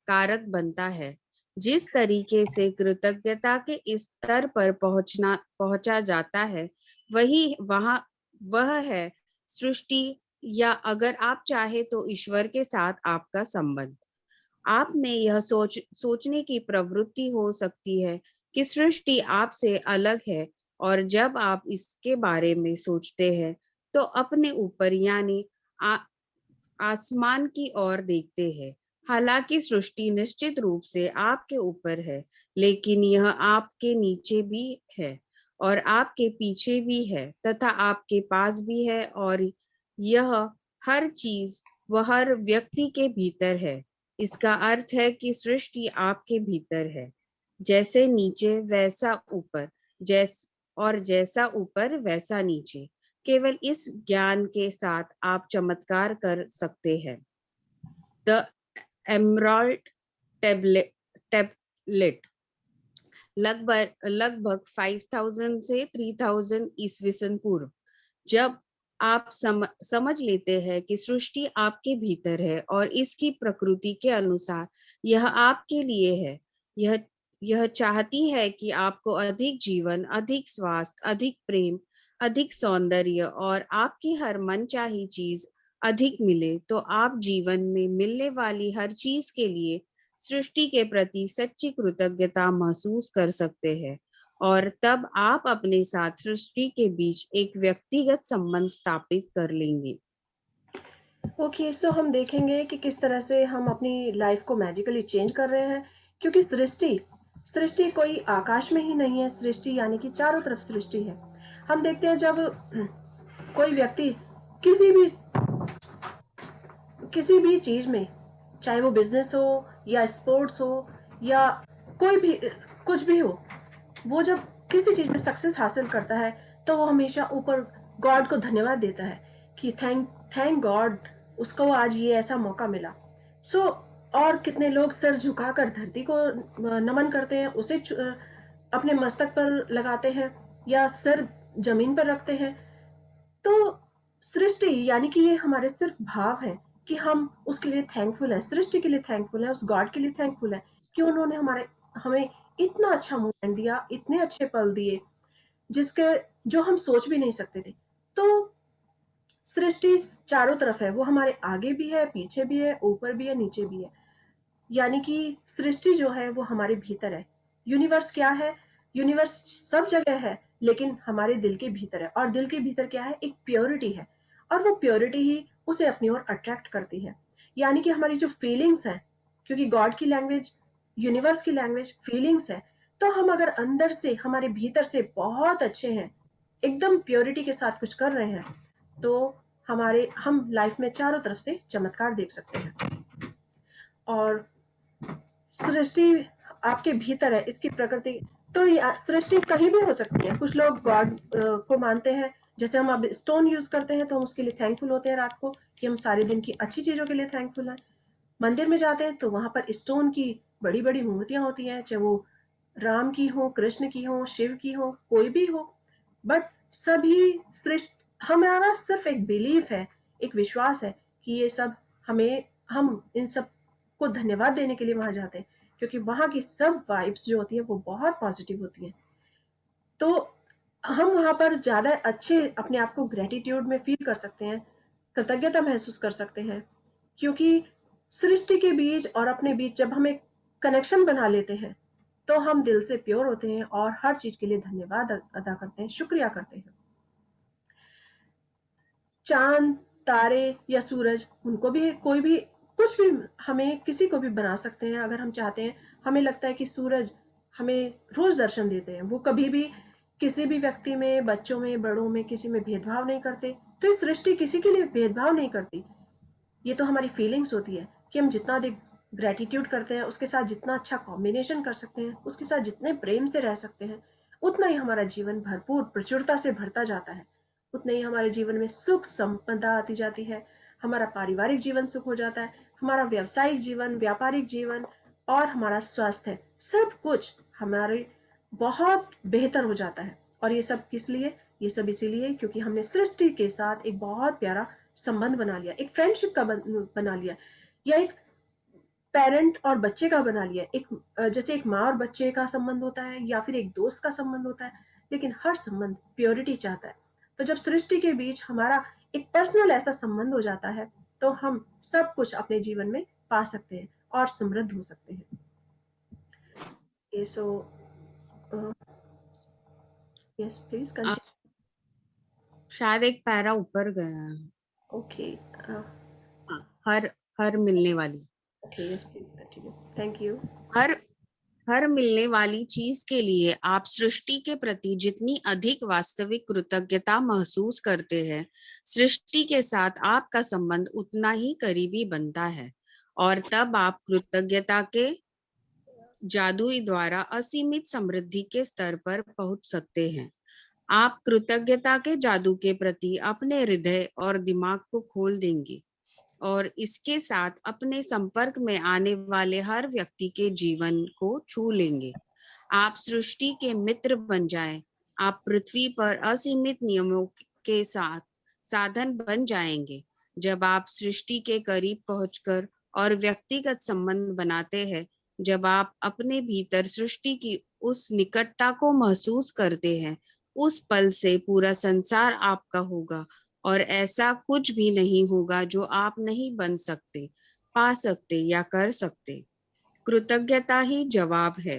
E: कारक बनता है। जिस तरीके से कृतज्ञता के इस स्तर पर पहुंचा जाता है, वह है सृष्टि, या अगर आप चाहे तो ईश्वर के साथ आपका संबंध। आप में यह सोचने की प्रवृत्ति हो सकती है कि सृष्टि आपसे अलग है, और जब आप इसके बारे में सोचते हैं तो अपने ऊपर यानी आसमान की ओर देखते हैं। हालांकि सृष्टि निश्चित रूप से आपके ऊपर है, लेकिन यह आपके नीचे भी है और आपके पीछे भी है तथा आपके पास भी है, और यह हर चीज व हर व्यक्ति के भीतर है। इसका अर्थ है कि सृष्टि आपके भीतर है। जैसे नीचे वैसा ऊपर, जैसा ऊपर वैसा नीचे। केवल इस ज्ञान के साथ आप चमत्कार कर सकते हैं। द एमराल्ड टेबलेट लगभग 5000 से 3000 ईस्वी सन पूर्व, जब आप समझ लेते हैं कि सृष्टि आपके भीतर है और इसकी प्रकृति के अनुसार यह आपके लिए है। यह चाहती है कि आपको अधिक जीवन, अधिक स्वास्थ्य, अधिक प्रेम, अधिक सौंदर्य और आपकी हर मनचाही चीज अधिक मिले, तो आप जीवन में मिलने वाली हर चीज के लिए सृष्टि के प्रति सच्ची कृतज्ञता महसूस कर सकते हैं, और तब आप अपने साथ सृष्टि के बीच एक व्यक्तिगत संबंध स्थापित कर लेंगे।
A: ओके, सो हम देखेंगे कि किस तरह से हम अपनी लाइफ को मैजिकली चेंज कर रहे हैं, क्योंकि सृष्टि कोई आकाश में ही नहीं है, सृष्टि यानी कि चारों तरफ सृष्टि है। हम देखते हैं जब कोई व्यक्ति किसी भी चीज में, चाहे वो बिजनेस हो या स्पोर्ट्स हो या कोई भी कुछ भी हो, वो जब किसी चीज में सक्सेस हासिल करता है, तो वो हमेशा ऊपर गॉड को धन्यवाद देता है कि थैंक गॉड, उसको आज ये ऐसा मौका मिला। सो और कितने लोग सर झुकाकर धरती को नमन करते हैं, उसे अपने मस्तक पर लगाते हैं या सर जमीन पर रखते हैं। तो सृष्टि यानी कि ये हमारे सिर्फ भाव हैं कि हम उसके लिए थैंकफुल है, सृष्टि के लिए थैंकफुल है, उस गॉड के लिए थैंकफुल है कि उन्होंने हमें इतना अच्छा मोमेंट दिया, इतने अच्छे पल दिए जिसके जो हम सोच भी नहीं सकते थे। तो सृष्टि चारों तरफ है, वो हमारे आगे भी है, पीछे भी है, ऊपर भी है, नीचे भी है। यानी कि सृष्टि जो है वो हमारे भीतर है। यूनिवर्स क्या है? यूनिवर्स सब जगह है, लेकिन हमारे दिल के भीतर है। और दिल के भीतर क्या है? एक प्योरिटी है, और वो प्योरिटी ही उसे अपनी ओर अट्रैक्ट करती है। यानी कि हमारी जो फीलिंग्स हैं, क्योंकि गॉड की लैंग्वेज, यूनिवर्स की लैंग्वेज फीलिंग्स है, तो हम अगर अंदर से, हमारे भीतर से बहुत अच्छे हैं, एकदम प्योरिटी के साथ कुछ कर रहे हैं, तो हम लाइफ में चारों तरफ से चमत्कार देख सकते हैं। और सृष्टि आपके भीतर है, इसकी प्रकृति। तो सृष्टि कहीं भी हो सकती है। कुछ लोग गॉड को मानते हैं, जैसे हम अब स्टोन यूज करते हैं तो हम उसके लिए थैंकफुल होते हैं रात को, कि हम सारे दिन की अच्छी चीजों के लिए थैंकफुल हैं। मंदिर में जाते हैं तो वहां पर स्टोन की बड़ी बड़ी मूर्तियां होती हैं, चाहे वो राम की हो, कृष्ण की हो, शिव की हो, कोई भी हो, बट सभी सृष्टि, हमारा सिर्फ एक बिलीफ है, एक विश्वास है कि ये सब हमें, हम इन सब को धन्यवाद देने के लिए वहां जाते हैं, क्योंकि वहां की सब वाइब्स जो होती हैं वो बहुत पॉजिटिव होती हैं। तो हम वहां पर ज्यादा अच्छे अपने आप को ग्रेटिट्यूड में फील कर सकते हैं, कृतज्ञता महसूस कर सकते हैं, क्योंकि सृष्टि के बीच और अपने बीच जब हम एक कनेक्शन बना लेते हैं तो हम दिल से प्योर होते हैं और हर चीज के लिए धन्यवाद अदा करते हैं, शुक्रिया करते हैं। चांद, तारे या सूरज, उनको भी कोई भी कुछ भी, हमें किसी को भी बना सकते हैं अगर हम चाहते हैं। हमें लगता है कि सूरज हमें रोज दर्शन देते हैं, वो कभी भी किसी भी व्यक्ति में, बच्चों में, बड़ों में, किसी में भेदभाव नहीं करते। तो ये सृष्टि किसी के लिए भेदभाव नहीं करती। ये तो हमारी फीलिंग्स होती है कि हम जितना अधिक ग्रेटिट्यूड करते हैं, उसके साथ जितना अच्छा कॉम्बिनेशन कर सकते हैं, उसके साथ जितने प्रेम से रह सकते हैं, उतना ही हमारा जीवन भरपूर प्रचुरता से भरता जाता है। उतना ही हमारे जीवन में सुख संपदा आती जाती है, हमारा पारिवारिक जीवन सुख हो जाता है, हमारा व्यावसायिक जीवन, व्यापारिक जीवन और हमारा स्वास्थ्य, सब कुछ हमारे बहुत बेहतर हो जाता है। और ये सब किस लिए? ये सब इसीलिए क्योंकि हमने सृष्टि के साथ एक बहुत प्यारा संबंध बना लिया, एक फ्रेंडशिप का बना लिया, या एक पेरेंट और बच्चे का बना लिया। एक जैसे एक माँ और बच्चे का संबंध होता है, या फिर एक दोस्त का संबंध होता है, लेकिन हर संबंध प्योरिटी चाहता है। तो जब सृष्टि के बीच हमारा एक पर्सनल ऐसा संबंध हो जाता है, तो हम सब कुछ अपने जीवन में पा सकते हैं और समृद्ध हो सकते हैं। सो यस, प्लीज कंटिन्यू।
E: शायद एक पैरा ऊपर गया है।
A: ओके,
E: हर हर मिलने वाली
A: okay, yes please continue, thank you.
E: हर हर मिलने वाली चीज के लिए आप सृष्टि के प्रति जितनी अधिक वास्तविक कृतज्ञता महसूस करते हैं, सृष्टि के साथ आपका संबंध उतना ही करीबी बनता है, और तब आप कृतज्ञता के जादुई द्वारा असीमित समृद्धि के स्तर पर पहुंच सकते हैं। आप कृतज्ञता के जादू के प्रति अपने हृदय और दिमाग को खोल देंगे, और इसके साथ अपने संपर्क में आने वाले हर व्यक्ति के जीवन को छू लेंगे। आप सृष्टि के मित्र बन जाएं। आप पृथ्वी पर असीमित नियमों के साथ साधन बन जाएंगे। जब आप सृष्टि के करीब पहुंचकर और व्यक्तिगत संबंध बनाते हैं, जब आप अपने भीतर सृष्टि की उस निकटता को महसूस करते हैं, उस पल से पूरा संसार आपका होगा, और ऐसा कुछ भी नहीं होगा जो आप नहीं बन सकते, पा सकते या कर सकते। कृतज्ञता ही जवाब है।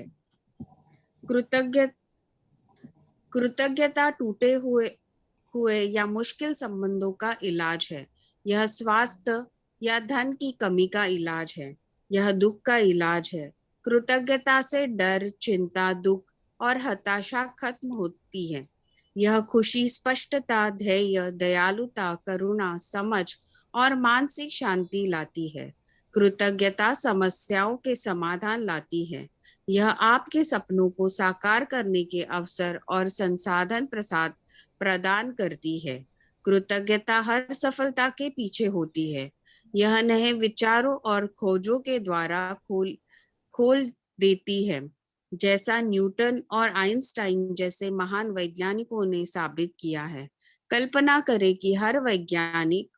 E: कृतज्ञता टूटे हुए या मुश्किल संबंधों का इलाज है। यह स्वास्थ्य या धन की कमी का इलाज है। यह दुख का इलाज है। कृतज्ञता से डर, चिंता, दुख और हताशा खत्म होती है। यह खुशी, स्पष्टता, धैर्य, दयालुता, करुणा, समझ और मानसिक शांति लाती है। कृतज्ञता समस्याओं के समाधान लाती है। यह आपके सपनों को साकार करने के अवसर और संसाधन प्रदान करती है। कृतज्ञता हर सफलता के पीछे होती है। यह नए विचारों और खोजों के द्वारा खोल देती है, जैसा न्यूटन और आइंस्टाइन जैसे महान वैज्ञानिकों ने साबित किया है। कल्पना करें कि हर वैज्ञानिक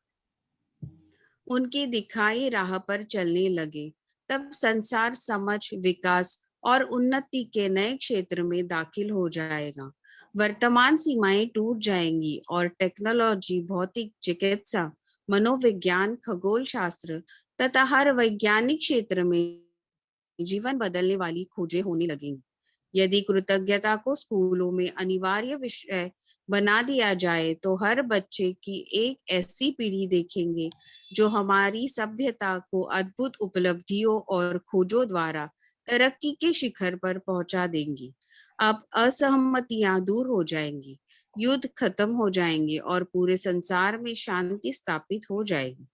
E: उनकी दिखाई राह पर चलने लगे, तब संसार समझ, विकास और उन्नति के नए क्षेत्र में दाखिल हो जाएगा। वर्तमान सीमाएं टूट जाएंगी और टेक्नोलॉजी, भौतिक, चिकित्सा, मनोविज्ञान, खगोल शास्त्र तथा हर वैज्ञानिक क्षेत्र में जीवन बदलने वाली खोजें होने लगेंगी। यदि कृतज्ञता को स्कूलों में अनिवार्य विषय बना दिया जाए तो हर बच्चे की एक ऐसी पीढ़ी देखेंगे जो हमारी सभ्यता को अद्भुत उपलब्धियों और खोजों द्वारा तरक्की के शिखर पर पहुंचा देंगी। अब असहमतियां दूर हो जाएंगी, युद्ध खत्म हो जाएंगे और पूरे संसार में शांति स्थापित हो जाएगी।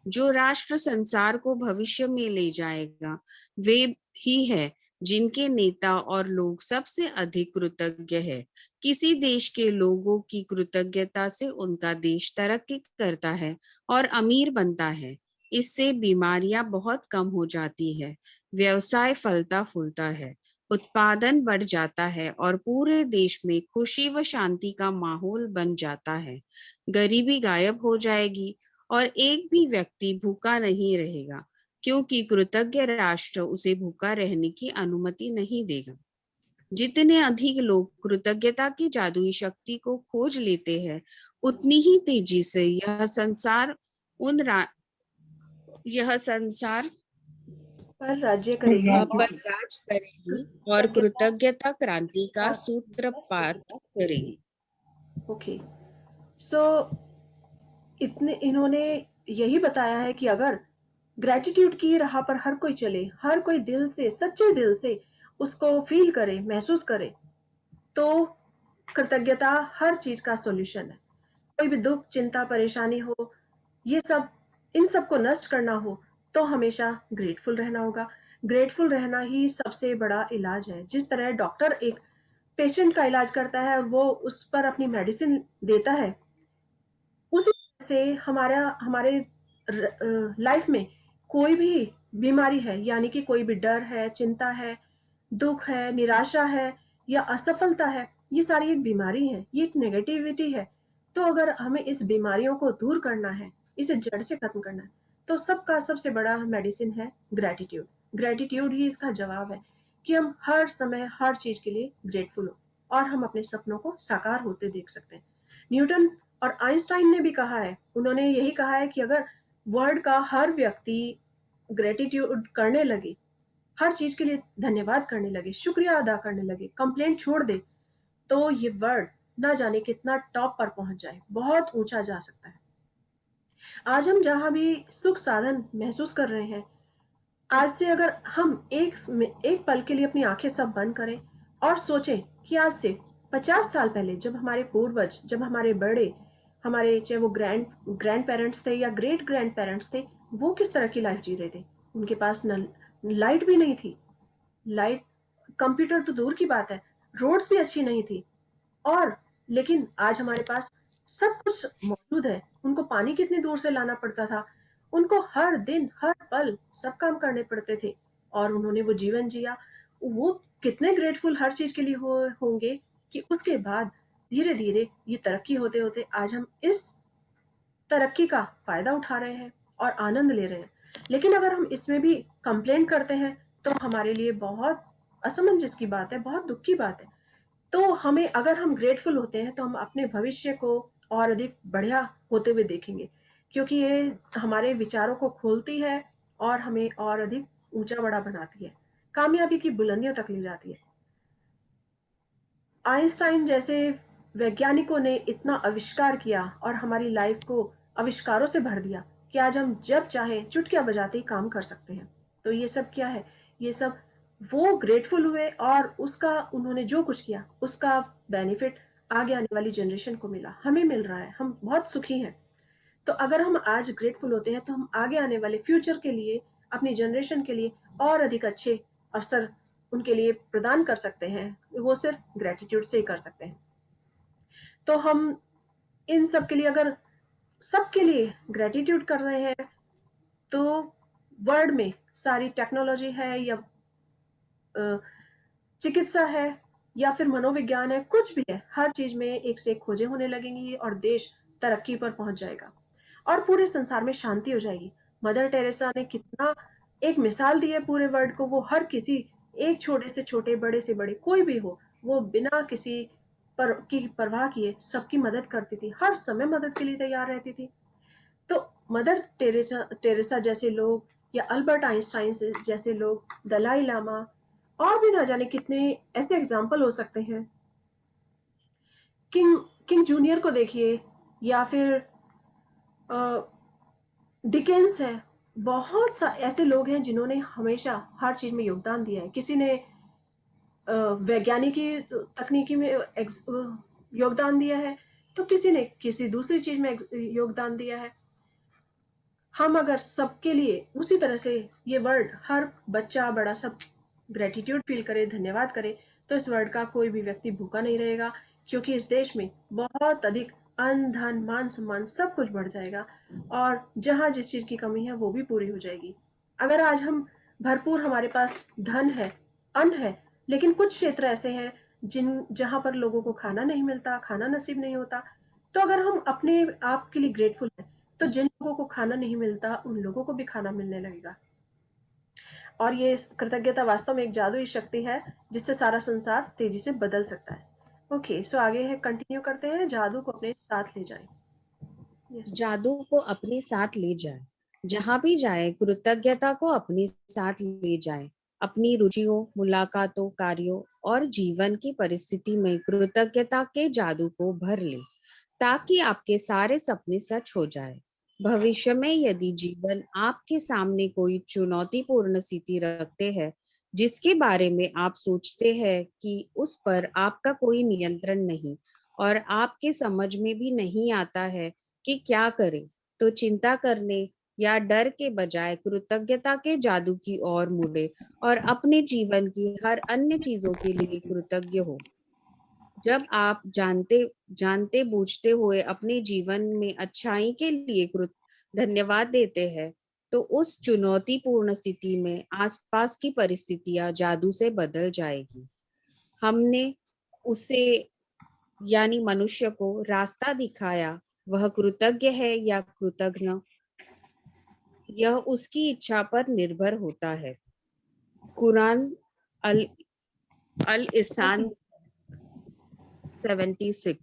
E: जो राष्ट्र संसार को भविष्य में ले जाएगा वे ही है जिनके नेता और लोग सबसे अधिक कृतज्ञ है। किसी देश के लोगों की कृतज्ञता से उनका देश तरक्की करता है और अमीर बनता है। इससे बीमारियां बहुत कम हो जाती है, व्यवसाय फलता फूलता है, उत्पादन बढ़ जाता है और पूरे देश में खुशी व शांति का माहौल बन जाता है। गरीबी गायब हो जाएगी और एक भी व्यक्ति भूखा नहीं रहेगा, क्योंकि कृतज्ञ राष्ट्र उसे भूखा रहने की अनुमति नहीं देगा। जितने अधिक लोग कृतज्ञता की जादुई शक्ति को खोज लेते हैं, उतनी ही तेजी से यह संसार
A: पर राज्य करेगी
E: पर राज करेगी और कृतज्ञता क्रांति का सूत्रपात करेगी।
A: ओके, सो इन्होंने यही बताया है कि अगर ग्रेटिट्यूड की राह पर हर कोई चले, हर कोई दिल से, सच्चे दिल से उसको फील करे, महसूस करे, तो कृतज्ञता हर चीज का सॉल्यूशन है। कोई भी दुख, चिंता, परेशानी हो, ये सब, इन सब को नष्ट करना हो तो हमेशा ग्रेटफुल रहना होगा। ग्रेटफुल रहना ही सबसे बड़ा इलाज है। जिस तरह डॉक्टर एक पेशेंट का इलाज करता है, वो उस पर अपनी मेडिसिन देता है, उसी से हमारे लाइफ में कोई भी बीमारी है, यानी कि कोई भी डर है, चिंता है, दुख है, निराशा है या असफलता है, ये सारी एक बीमारी है, ये एक नेगेटिविटी है। तो अगर हमें इस बीमारियों को दूर करना है, इसे जड़ से खत्म करना है, तो सबका सबसे बड़ा मेडिसिन है ग्रेटिट्यूड। ग्रेटिट्यूड ही इसका जवाब है कि हम हर समय हर चीज के लिए ग्रेटफुल हो और हम अपने सपनों को साकार होते देख सकते हैं। न्यूटन और आइंस्टाइन ने भी कहा है, उन्होंने यही कहा है कि अगर वर्ल्ड का हर व्यक्ति ग्रेटिट्यूड करने लगे, हर चीज के लिए धन्यवाद करने लगे, शुक्रिया अदा करने लगे, कंप्लेंट छोड़ दे, तो ये वर्ल्ड ना जाने कितना टॉप पर पहुंच जाए, बहुत ऊंचा जा सकता है। आज हम जहां भी सुख साधन महसूस कर रहे हैं, आज से अगर हम एक पल के लिए अपनी आंखें सब बंद करें और सोचें कि आज से 50 साल पहले जब हमारे पूर्वज, जब हमारे बड़े, हमारे चाहे वो ग्रैंड पेरेंट्स थे या ग्रेट ग्रैंड पेरेंट्स थे, वो किस तरह की लाइफ जी रहे थे। उनके पास न लाइट भी नहीं थी, लाइट, कंप्यूटर तो दूर की बात है, रोड्स भी अच्छी नहीं थी, और लेकिन आज हमारे पास सब कुछ मौजूद है। उनको पानी कितनी दूर से लाना पड़ता था, उनको हर दिन हर पल सब काम करने पड़ते थे, और उन्होंने वो जीवन जिया। वो कितने ग्रेटफुल हर चीज के लिए होंगे कि उसके बाद धीरे धीरे ये तरक्की होते होते आज हम इस तरक्की का फायदा उठा रहे हैं और आनंद ले रहे हैं। लेकिन अगर हम इसमें भी कंप्लेन करते हैं तो हमारे लिए बहुत असमंजस की बात है, बहुत दुख की बात है। तो हमें, अगर हम ग्रेटफुल होते हैं तो हम अपने भविष्य को और अधिक बढ़िया होते हुए देखेंगे, क्योंकि ये हमारे विचारों को खोलती है और हमें और अधिक ऊंचा बड़ा बनाती है, कामयाबी की बुलंदियों तक ले जाती है। आइंस्टाइन जैसे वैज्ञानिकों ने इतना आविष्कार किया और हमारी लाइफ को आविष्कारों से भर दिया कि आज हम जब चाहे चुटकियां बजाते ही काम कर सकते हैं। तो ये सब क्या है? ये सब वो ग्रेटफुल हुए और उसका, उन्होंने जो कुछ किया उसका बेनिफिट आगे आने वाली जनरेशन को मिला, हमें मिल रहा है, हम बहुत सुखी हैं। तो अगर हम आज ग्रेटफुल होते हैं तो हम आगे आने वाले फ्यूचर के लिए, अपनी जनरेशन के लिए और अधिक अच्छे अवसर उनके लिए प्रदान कर सकते हैं। वो सिर्फ ग्रेटिट्यूड से ही कर सकते हैं। तो हम इन सब के लिए, अगर सबके लिए ग्रेटिट्यूड कर रहे हैं, तो वर्ल्ड में सारी टेक्नोलॉजी है या चिकित्सा है या फिर मनोविज्ञान है, कुछ भी है, हर चीज में एक से एक खोजें होने लगेंगी और देश तरक्की पर पहुंच जाएगा और पूरे संसार में शांति हो जाएगी। मदर टेरेसा ने कितना एक मिसाल दी है पूरे वर्ल्ड को। वो हर किसी एक छोटे से छोटे, बड़े से बड़े, कोई भी हो, वो बिना किसी की परवाह किए सबकी मदद करती थी, हर समय मदद के लिए तैयार रहती थी। तो मदर टेरेसा जैसे लोग, या अल्बर्ट आइंस्टाइन जैसे लोग, दलाई लामा, और भी ना जाने कितने ऐसे एग्जाम्पल हो सकते हैं। किंग किंग जूनियर को देखिए, या फिर डिकेंस है। बहुत सा ऐसे लोग हैं जिन्होंने हमेशा हर चीज में योगदान दिया है। किसी ने वैज्ञानिकी तकनीकी में योगदान दिया है, तो किसी ने किसी दूसरी चीज में योगदान दिया है। हम अगर सबके लिए उसी तरह से ये वर्ल्ड, हर बच्चा बड़ा सब ग्रेटिट्यूड फील करे, धन्यवाद करे, तो इस वर्ल्ड का कोई भी व्यक्ति भूखा नहीं रहेगा, क्योंकि इस देश में बहुत अधिक अन्न, धन, मान सम्मान सब कुछ बढ़ जाएगा, और जहाँ जिस चीज की कमी है वो भी पूरी हो जाएगी। अगर आज हम भरपूर, हमारे पास धन है, अन्न है, लेकिन कुछ क्षेत्र ऐसे हैं जहाँ पर लोगों को खाना नहीं मिलता, खाना नसीब नहीं होता, तो अगर हम अपने आप के लिए ग्रेटफुल हैं, तो जिन लोगों को खाना नहीं मिलता उन लोगों को भी खाना मिलने लगेगा। और ये कृतज्ञता वास्तव में एक जादुई शक्ति है जिससे सारा संसार तेजी से बदल सकता है। ओके, सो आगे है, कंटिन्यू करते हैं, जादू को अपने साथ ले जाएं। Yes.
E: जादू को अपने साथ ले जाए। जहां भी जाए कृतज्ञता को अपने साथ ले जाए। अपनी रुचियों, मुलाकातों, कार्यों और जीवन की परिस्थिति में कृतज्ञता के जादू को भर ले, ताकि आपके सारे सपने सच हो जाए। भविष्य में यदि जीवन आपके सामने कोई चुनौतीपूर्ण स्थिति रखते हैं, जिसके बारे में आप सोचते हैं कि उस पर आपका कोई नियंत्रण नहीं और आपके समझ में भी नहीं आता है कि क्या करें, तो चिंता करने या डर के बजाय कृतज्ञता के जादू की ओर मुड़े और अपने जीवन की हर अन्य चीजों के लिए कृतज्ञ हो। जब आप जानते बूझते हुए अपने जीवन में अच्छाई के लिए धन्यवाद देते हैं, तो उस चुनौतीपूर्ण स्थिति में आसपास की परिस्थितियां जादू से बदल जाएगी। हमने उसे यानी मनुष्य को रास्ता दिखाया, वह कृतज्ञ है या कृतघ्न, यह उसकी इच्छा पर निर्भर होता है। कुरान अल अल इंसान 76।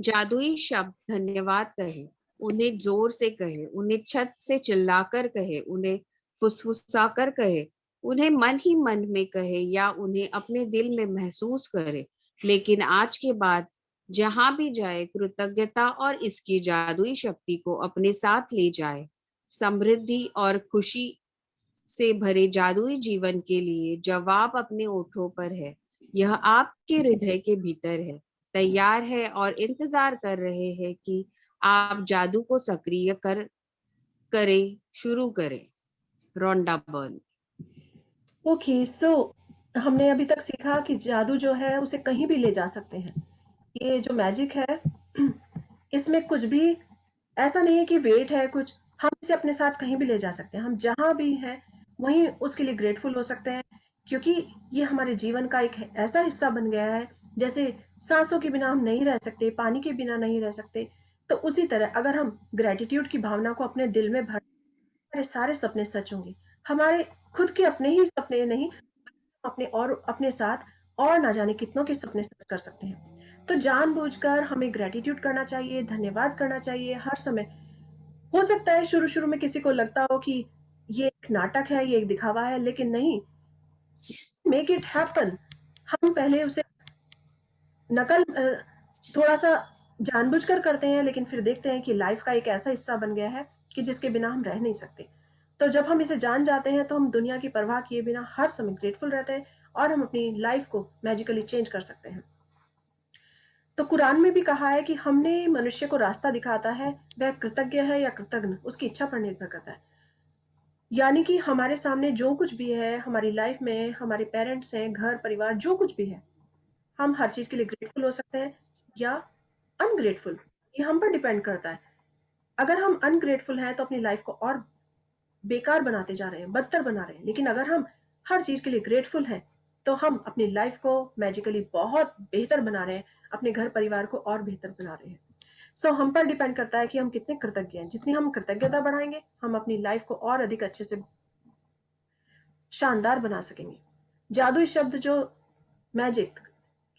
E: जादुई शब्द धन्यवाद कहे, उन्हें जोर से कहे, उन्हें छत से चिल्लाकर कहे, उन्हें फुसफुसाकर कहे, उन्हें मन ही मन में कहे या उन्हें अपने दिल में महसूस करे, लेकिन आज के बाद जहां भी जाए कृतज्ञता और इसकी जादुई शक्ति को अपने साथ ले जाए। समृद्धि और खुशी से भरे जादुई जीवन के लिए जवाब अपने ओठों पर है। यह आपके हृदय के भीतर है, तैयार है और इंतजार कर रहे हैं कि आप जादू को सक्रिय करें, शुरू करें। Rhonda Byrne.
A: ओके, सो हमने अभी तक सीखा कि जादू जो है उसे कहीं भी ले जा सकते हैं। ये जो मैजिक है, इसमें कुछ भी ऐसा नहीं है कि वेट है कुछ, हम इसे अपने साथ कहीं भी ले जा सकते हैं। हम जहाँ भी हैं वहीं उसके लिए ग्रेटफुल हो सकते हैं, क्योंकि ये हमारे जीवन का एक ऐसा हिस्सा बन गया है। जैसे सांसों के बिना हम नहीं रह सकते, पानी के बिना नहीं रह सकते, तो उसी तरह अगर हम ग्रेटिट्यूड की भावना को अपने दिल में भर, हमारे सारे सपने सच होंगे। हमारे खुद के अपने ही सपने नहीं, अपने और अपने साथ और ना जाने कितनों के सपने सच कर सकते हैं। तो जानबूझकर हमें ग्रेटिट्यूड करना चाहिए, धन्यवाद करना चाहिए हर समय। हो सकता है शुरू शुरू में किसी को लगता हो कि ये एक नाटक है, ये एक दिखावा है, लेकिन नहीं, मेक इट हैपन। हम पहले उसे नकल थोड़ा सा जानबूझकर करते हैं, लेकिन फिर देखते हैं कि लाइफ का एक ऐसा हिस्सा बन गया है कि जिसके बिना हम रह नहीं सकते। तो जब हम इसे जान जाते हैं तो हम दुनिया की परवाह किए बिना हर समय ग्रेटफुल रहते हैं, और हम अपनी लाइफ को मैजिकली चेंज कर सकते हैं। तो कुरान में भी कहा है कि हमने मनुष्य को रास्ता दिखाता है, वह कृतज्ञ है या कृतघ्न उसकी इच्छा पर निर्भर करता है। यानी कि हमारे सामने जो कुछ भी है हमारी लाइफ में, हमारे पेरेंट्स हैं, घर परिवार, जो कुछ भी है, हम हर चीज के लिए ग्रेटफुल हो सकते हैं या अनग्रेटफुल, ये हम पर डिपेंड करता है। अगर हम अनग्रेटफुल हैं तो अपनी लाइफ को और बेकार बनाते जा रहे हैं, बदतर बना रहे हैं। लेकिन अगर हम हर चीज के लिए ग्रेटफुल हैं तो हम अपनी लाइफ को मैजिकली बहुत बेहतर बना रहे हैं, अपने घर परिवार को और बेहतर बना रहे हैं। सो हम पर डिपेंड करता है कि हम कितने कृतज्ञ हैं। जितनी हम कृतज्ञता बढ़ाएंगे, हम अपनी लाइफ को और अधिक अच्छे से शानदार बना सकेंगे। जादुई शब्द जो मैजिक,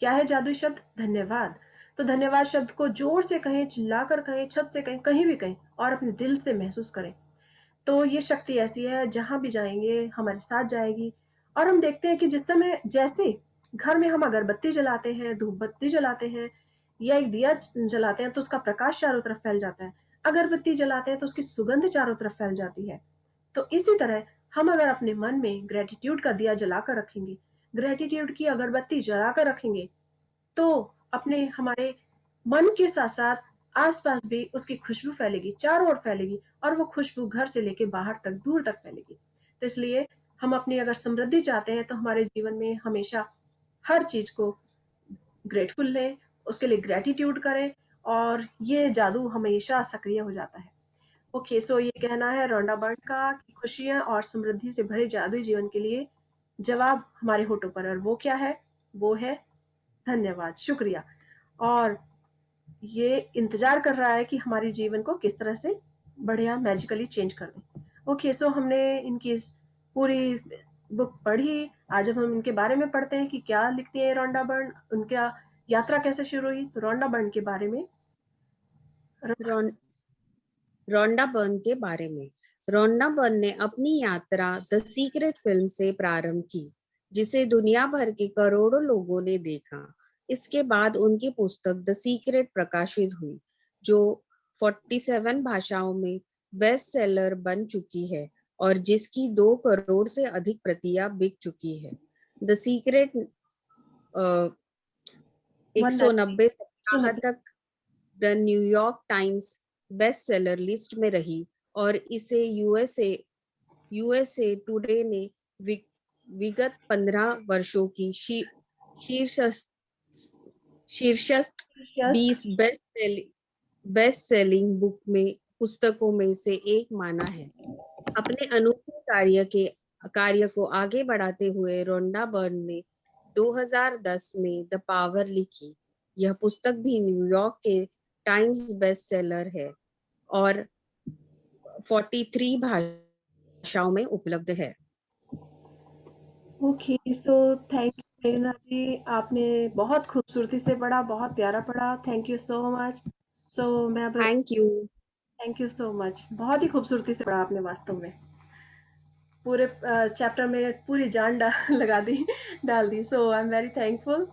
A: क्या है जादुई शब्द? धन्यवाद। तो धन्यवाद शब्द को जोर से कहें, चिल्लाकर कहें, छत से कहें, कहीं भी कहें और अपने दिल से महसूस करें। तो ये शक्ति ऐसी है, जहाँ भी जाएँगे हमारे साथ जाएगी। और हम देखते हैं कि जिस समय जैसे घर में हम अगरबत्ती जलाते हैं, धूपबत्ती जलाते हैं या एक दिया जलाते हैं तो उसका प्रकाश चारों तरफ फैल जाता है। अगरबत्ती जलाते हैं तो उसकी सुगंध चारों तरफ फैल जाती है। तो इसी तरह हम अगर अपने मन में ग्रैटिट्यूड का दिया जलाकर रखेंगे, ग्रैटिट्यूड की अगरबत्ती जलाकर रखेंगे, तो अपने हमारे मन के साथ-साथ आस-पास भी उसकी खुशबू फैलेगी, चारों ओर फैलेगी और वो खुशबू घर से लेके बाहर तक, दूर तक फैलेगी। तो इसलिए हम अपनी अगर समृद्धि चाहते हैं तो हमारे जीवन में हमेशा हर चीज़ को ग्रेटफुल लें, उसके लिए ग्रैटिट्यूड करें और ये जादू हमेशा सक्रिय हो जाता है। ओके, सो ये कहना है रोंडा बर्न का कि खुशियाँ और समृद्धि से भरे जादुई जीवन के लिए जवाब हमारे होठों पर, और वो क्या है? वो है धन्यवाद, शुक्रिया। और ये इंतज़ार कर रहा है कि हमारे जीवन को किस तरह से बढ़िया मैजिकली चेंज कर दें। ओके, सो हमने इनकी इस पूरी बुक पढ़ी। आज अब हम इनके बारे में पढ़ते हैं कि क्या लिखती है रोंडा बर्न, उनका यात्रा कैसे शुरू हुई। तो रोंडा बर्न के बारे में
E: रोन रोंडा बर्न के बारे में। रोंडा बर्न ने अपनी यात्रा द सीक्रेट फिल्म से प्रारंभ की, जिसे दुनिया भर के करोड़ों लोगों ने देखा। इसके बाद उनकी पुस्तक द सीक्रेट प्रकाशित हुई, जो 47 भाषाओं में बेस्ट सेलर बन चुकी है और जिसकी 2 करोड़ से अधिक प्रतियां बिक चुकी है। द सीक्रेट 190 सप्ताह तक the New York times best seller list में रही और इसे यूएसए टुडे ने विगत 15 वर्षों की शीर्षस्थ 20 बेस्ट सेलिंग बुक में पुस्तकों में से एक माना है। अपने अनूठे कार्य को आगे बढ़ाते हुए रोंडा बर्न ने 2010 में द पावर लिखी। यह पुस्तक भी न्यूयॉर्क के टाइम्स बेस्ट सेलर है और 43 भाषाओं में उपलब्ध है।
A: Okay, so thank you Prerna ji, आपने बहुत खूबसूरती से पढ़ा, बहुत प्यारा पढ़ा। Thank you so much. So मैं अब थैंक यू सो मच, बहुत ही खूबसूरती से पढ़ा आपने वास्तव में। पूरे चैप्टर में पूरी जान लगा दी, डाल दी। So I am very thankful.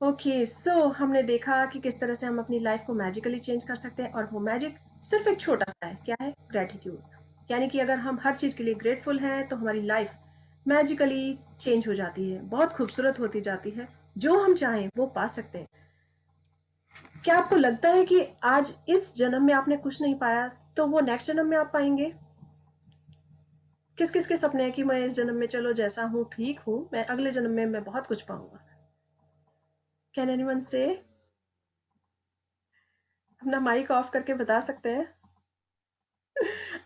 A: Okay, so हमने देखा कि किस तरह से हम अपनी लाइफ को मैजिकली चेंज कर सकते हैं, और वो मैजिक सिर्फ एक छोटा सा है। क्या है? ग्रेटिट्यूड। यानी कि अगर हम हर चीज़ के लिए ग्रेटफुल हैं तो हमारी लाइफ मैजिकली चेंज हो जाती है, बहुत खूबसूरत होती जाती है। जो हम चाहें वो पा सकते हैं। क्या आपको लगता है कि आज इस जन्म में आपने कुछ नहीं पाया तो वो नेक्स्ट जन्म में आप पाएंगे? किस किस के सपने हैं कि मैं इस जन्म में, चलो जैसा हूँ ठीक हूँ, मैं अगले जन्म में मैं बहुत कुछ पाऊंगा? कैन एनीवन से? अपना माइक ऑफ करके बता सकते हैं?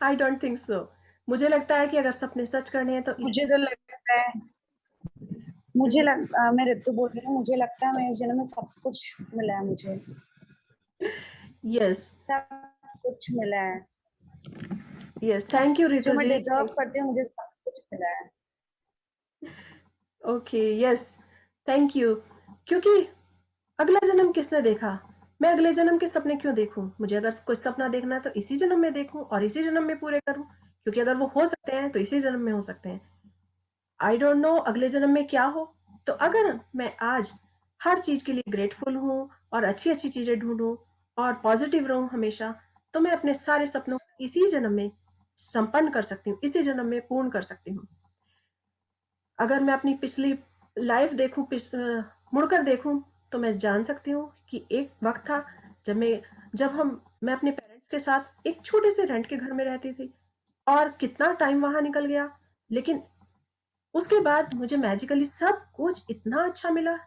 A: I don't think so. मुझे लगता है कि अगर सपने सच करने हैं तो
G: मुझे तो लगता है, मैं ऋतु बोल रही हूँ, मुझे लगता है मैं इस जन्म में सब कुछ मिला है मुझे।
A: यस,
G: सब कुछ मिला है
A: यस, थैंक यू
G: जो
A: रितु
G: मैं
A: जी।
G: डिजर्व करती हूँ, मुझे सब कुछ मिला है।
A: Okay, yes, thank you. क्योंकि अगला जन्म किसने देखा? मैं अगले जन्म के सपने क्यों देखूं? मुझे अगर कोई सपना देखना है तो इसी जन्म में देखूं और इसी जन्म में पूरे करूं, क्योंकि अगर वो हो सकते हैं तो इसी जन्म में हो सकते हैं। आई डोंट नो अगले जन्म में क्या हो। तो अगर मैं आज हर चीज के लिए ग्रेटफुल हूँ और अच्छी अच्छी चीजें ढूंढूं और पॉजिटिव रहूं हमेशा, तो मैं अपने सारे सपनों को इसी जन्म में संपन्न कर सकती हूँ, इसी जन्म में पूर्ण कर सकती हूँ। अगर मैं अपनी पिछली लाइफ देखूं, मुड़कर देखूं, तो मैं जान सकती हूँ कि एक वक्त था जब मैं अपने पेरेंट्स के साथ एक छोटे से रेंट के घर में रहती थी और कितना टाइम वहां निकल गया। लेकिन उसके बाद मुझे मैजिकली सब कुछ इतना अच्छा मिला।